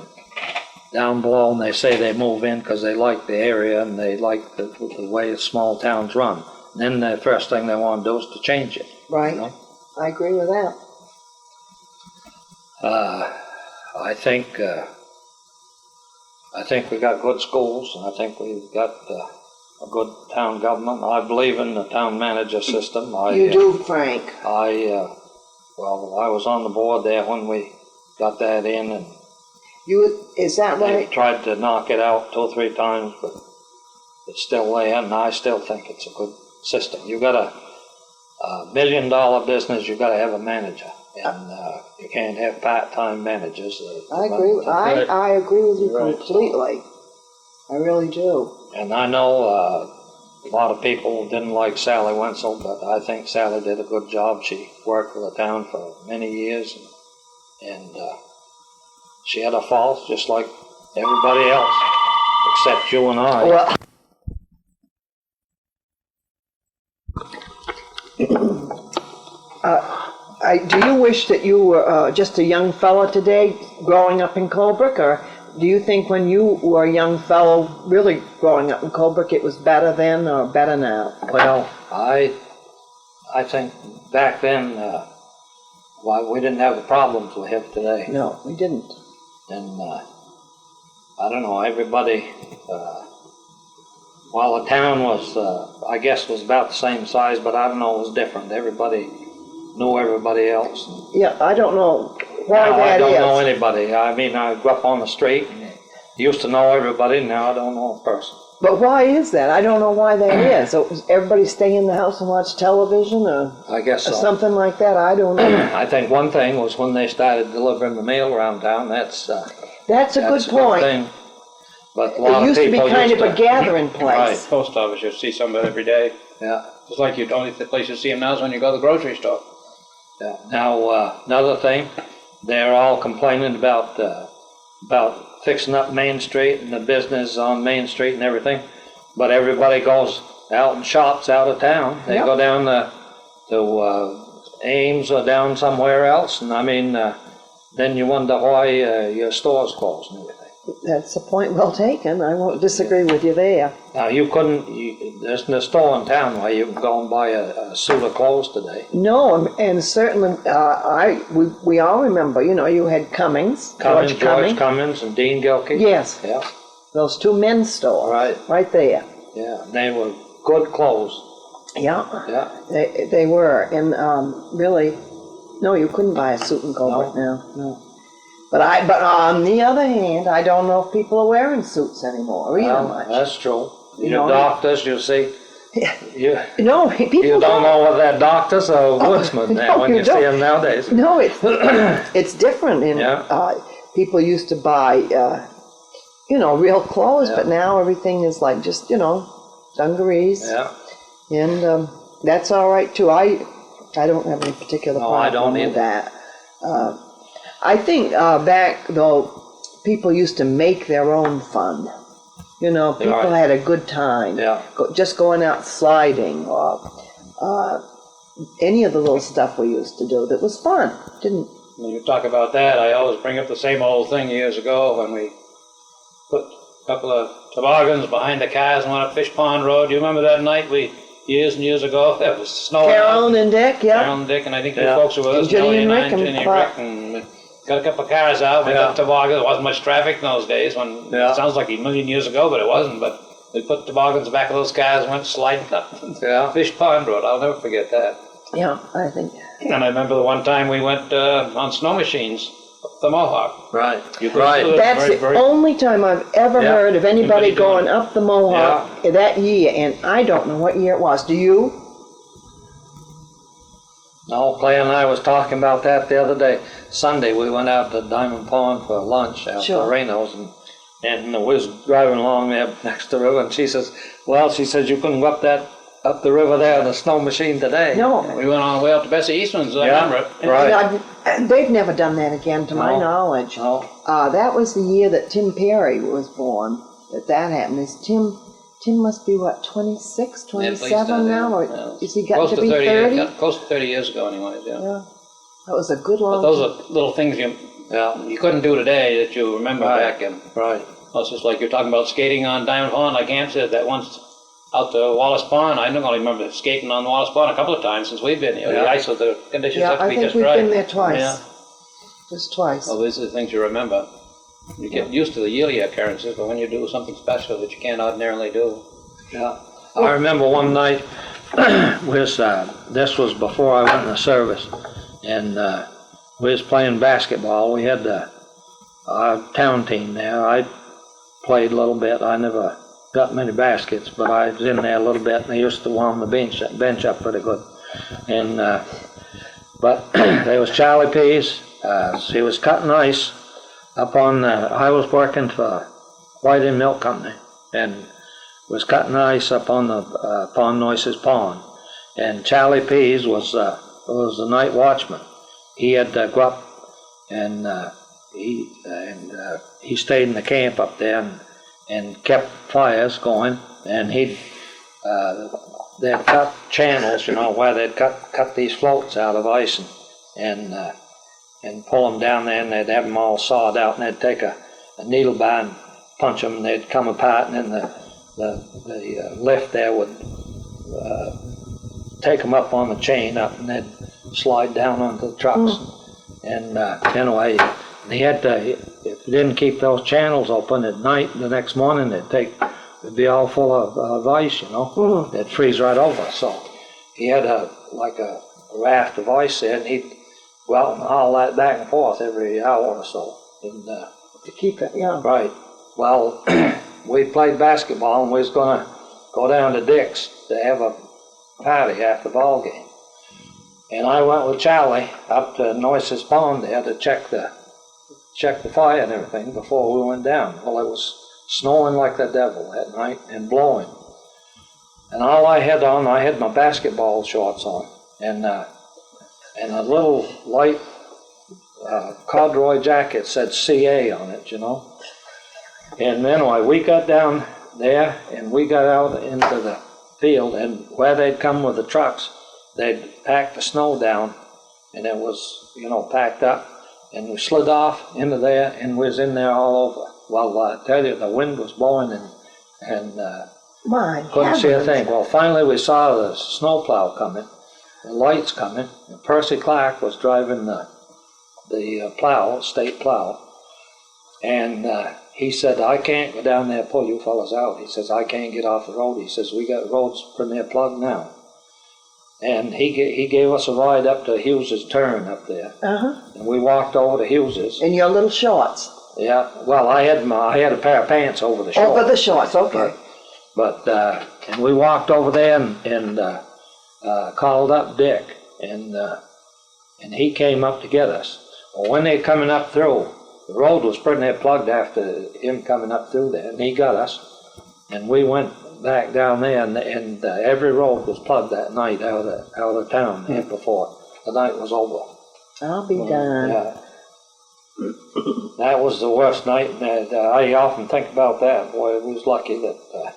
down below, and they say they move in because they like the area and they like the way the small towns run. And then the first thing they want to do is to change it. Right. You know? I agree with that. I think we got good schools, and I think we've got a good town government. I believe in the town manager system. You do, Frank. I was on the board there when we got that in, and Is that they right? tried to knock it out 2 or 3 times, but it's still there, and I still think it's a good system. You got a $1 million business, you got to have a manager, and you can't have part-time managers. I agree. I agree with you Right. completely. I really do. And I know a lot of people didn't like Sally Wenzel, but I think Sally did a good job. She worked for the town for many years, and she had her faults just like everybody else, except you and I. Well, do you wish that you were just a young fella today growing up in Colebrook, or do you think when you were a young fellow really growing up in Colebrook it was better then or better now? Well, I think back then, we didn't have the problems we have today. No, we didn't. And I don't know, everybody, while the town was, I guess, was about the same size, but I don't know, it was different. Everybody knew everybody else. Yeah, I don't know why Now that I don't is. know anybody. I mean, I grew up on the street and used to know everybody. Now I don't know a person. But why is that? I don't know why that is. So everybody stay in the house and watch television or I guess so. something like that? I don't know. I think one thing was when they started delivering the mail around town. That's That's a good point. thing. But a lot It used of to be people kind used of a gathering place. Right. Post office, you see somebody every day. Yeah. It's like the only place you see them now is when you go to the grocery store. Yeah. Now, another thing, they're all complaining about fixing up Main Street and the business on Main Street and everything, but everybody goes out and shops out of town. They Yep. go down to Ames or down somewhere else, and I mean, then you wonder why your store's closed and everything. That's a point well taken. I won't disagree with you there. Now, there's no store in town where you can go and buy a suit of clothes today. No, and certainly, we all remember, you had Cummings, George Cummings. Cummins and Dean Gilkey. Yes, Yeah, those two men's stores. Right. there. yeah, they were good clothes. Yeah, Yeah. they were. And really, no, you couldn't buy a suit in Colbert now. No. But on the other hand, I don't know if people are wearing suits anymore either Well, much. that's true. You Your know, doctors, you see, you No, people you don't know whether they're doctors or woodsmen now no, when you you see don't. them nowadays. No, it's different. And Yeah. people used to buy, real clothes, Yeah. but now everything is like just, dungarees. Yeah. And that's all right too. I don't have any particular No, I don't problem with either. that. I think back though, people used to make their own fun. You know, people Right. had a good time. Yeah. Just going out sliding or any of the little stuff we used to do that was fun. Didn't When you talk about that, I always bring up the same old thing years ago when we put a couple of toboggans behind the cars and went up Fish Pond Road. You remember that night years and years ago? It was snowing out. Carolyn and Dick, yeah. Carol and Dick, and I think you Yeah. folks were with us. And Jenny and Nellie Rick and Jenny and Bob. Rick, and we got a couple of cars out. We got toboggans. There wasn't much traffic in those days. When Yeah. it sounds like a million years ago, but it wasn't. But we put toboggans back of those cars and went sliding up Fish Pond Road. I'll never forget that. Yeah, I think. And I remember the one time we went on snow machines up the Mohawk. Right. You could Right. do it That's very, the very- only time I've ever Yeah. heard of anybody Anybody doing going up the Mohawk that year, and I don't know what year it was. Do you? No, Clay and I was talking about that the other day. Sunday, we went out to Diamond Pond for lunch out Sure. to Reno's, and we was driving along there next to the river, and she says, you couldn't go up the river there in a snow machine today. No. We went on the way up to Bessie Eastman's, I Yeah. remember it. Right. They've never done that again, to my No. knowledge. No. That was the year that Tim Perry was born. That happened. Is Tim must be what, 26, At least 27 now, or yeah. is he got Close to be 30 30? years, close to 30 years ago, anyways. Yeah. Yeah, that was a good long. But those are little things you couldn't do today that you remember Right. back in. Right. Well, it's just like you're talking about skating on Diamond Pond, like Ham said, that once out to Wallace Pond. I don't only remember skating on Wallace Pond a couple of times since we've been here. The Yeah. ice of the conditions Yeah, have to I be think just we've right. been there twice. Yeah. Just twice. Well, these are the things you remember. You get used to the yearly occurrences, but when you do something special that you can't ordinarily do. Yeah. I remember one night, this was before I went in the service, and we was playing basketball. We had our town team there. I played a little bit. I never got many baskets, but I was in there a little bit, and they used to warm the bench up pretty good. And but there was Charlie Pease. He was cutting ice up on. I was working for White and Milk Company, and was cutting ice up on the Pond Noises Pond, and Charlie Pease was the night watchman. He had to go up, and he stayed in the camp up there and kept fires going, and they'd cut channels, where they'd cut these floats out of ice and pull them down there, and they'd have them all sawed out, and they'd take a needle bar and punch them, and they'd come apart, and then the lift there would take them up on the chain up, and they'd slide down onto the trucks. And anyway, he had to, if you didn't keep those channels open at night, the next morning it'd be all full of ice, It'd freeze right over. So he had a raft of ice there, and he'd go out and haul that back and forth every hour or so. And, To keep it, yeah. right. Well, we played basketball, and we was gonna go down to Dick's to have a party after the ball game. And I went with Charlie up to Noises Pond there to check the fire and everything before we went down. Well, it was snowing like the devil that night and blowing. And all I had on, I had my basketball shorts on, and a little light corduroy jacket said CA on it, And anyway, we got down there, and we got out into the field, and where they'd come with the trucks, they'd packed the snow down, and it was, packed up, and we slid off into there, and we was in there all over. Well, I tell you, the wind was blowing, and My couldn't see a heavens. thing. Well, finally we saw the snowplow coming, the lights coming, and Percy Clark was driving the plow, state plow, and he said, I can't go down there and pull you fellas out. He says, I can't get off the road. He says, we got roads pretty near plugged now. And he gave us a ride up to Hughes's turn up there. Uh-huh. And we walked over to Hughes's. In your little shorts. Yeah, well, I had a pair of pants over the shorts. Over the shorts, okay. But and we walked over there and called up Dick, and he came up to get us. Well, when they coming up through, the road was pretty near plugged after him coming up through there, and he got us, and we went back down there, and every road was plugged that night out of town the night before the night was over. I'll be darned. Yeah. That was the worst night, and I often think about that. Boy, we was lucky that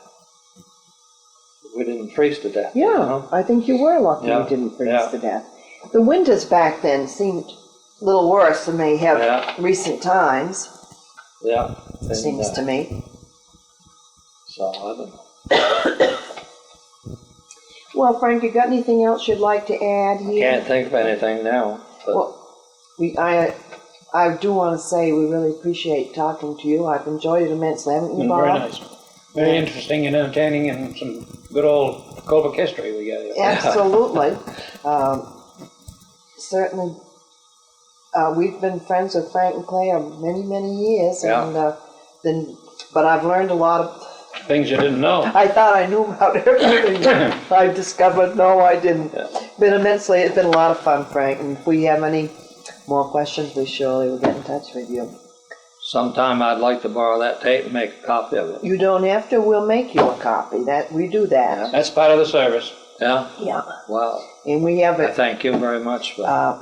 we didn't freeze to death. Yeah, you know? I think you were lucky Yeah, you didn't freeze yeah. to death. The winters back then seemed a little worse than they have Yeah. recent times, Yeah. it seems to me. So, I don't know. Well, Frank, you got anything else you'd like to add here? Can't think of anything now. But Well, I do want to say we really appreciate talking to you. I've enjoyed it immensely, haven't you, Bob? Very nice. Very interesting and entertaining, and some good old Colebrook history we got here. Absolutely. Certainly, we've been friends with Frank and Claire many, many years, Yeah. and but I've learned a lot of. Things you didn't know. I thought I knew about everything. I discovered no, I didn't. Been immensely. It's been a lot of fun, Frank. And if we have any more questions, we surely will get in touch with you. sometime I'd like to borrow that tape and make a copy of it. You don't have to. We'll make you a copy. That we do that. That's part of the service. Yeah? Yeah. Well, And we have I it. thank you very much for that.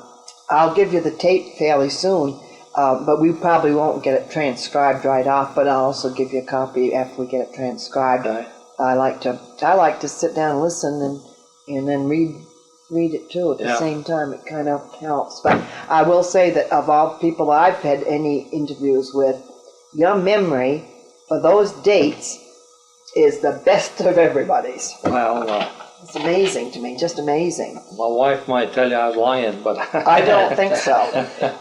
I'll give you the tape fairly soon, but we probably won't get it transcribed right off. But I'll also give you a copy after we get it transcribed. Okay. I like to sit down and listen and then read it too at the Yeah. same time. It kind of helps. But I will say that of all people I've had any interviews with, your memory for those dates is the best of everybody's. Well, It's amazing to me, just amazing. my wife might tell you I was lying, but I don't think so.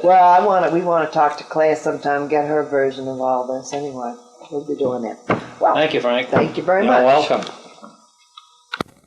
Well, we want to talk to Claire sometime, get her version of all this anyway. We'll be doing that. Well, Thank you, Frank. thank you very You're much. welcome.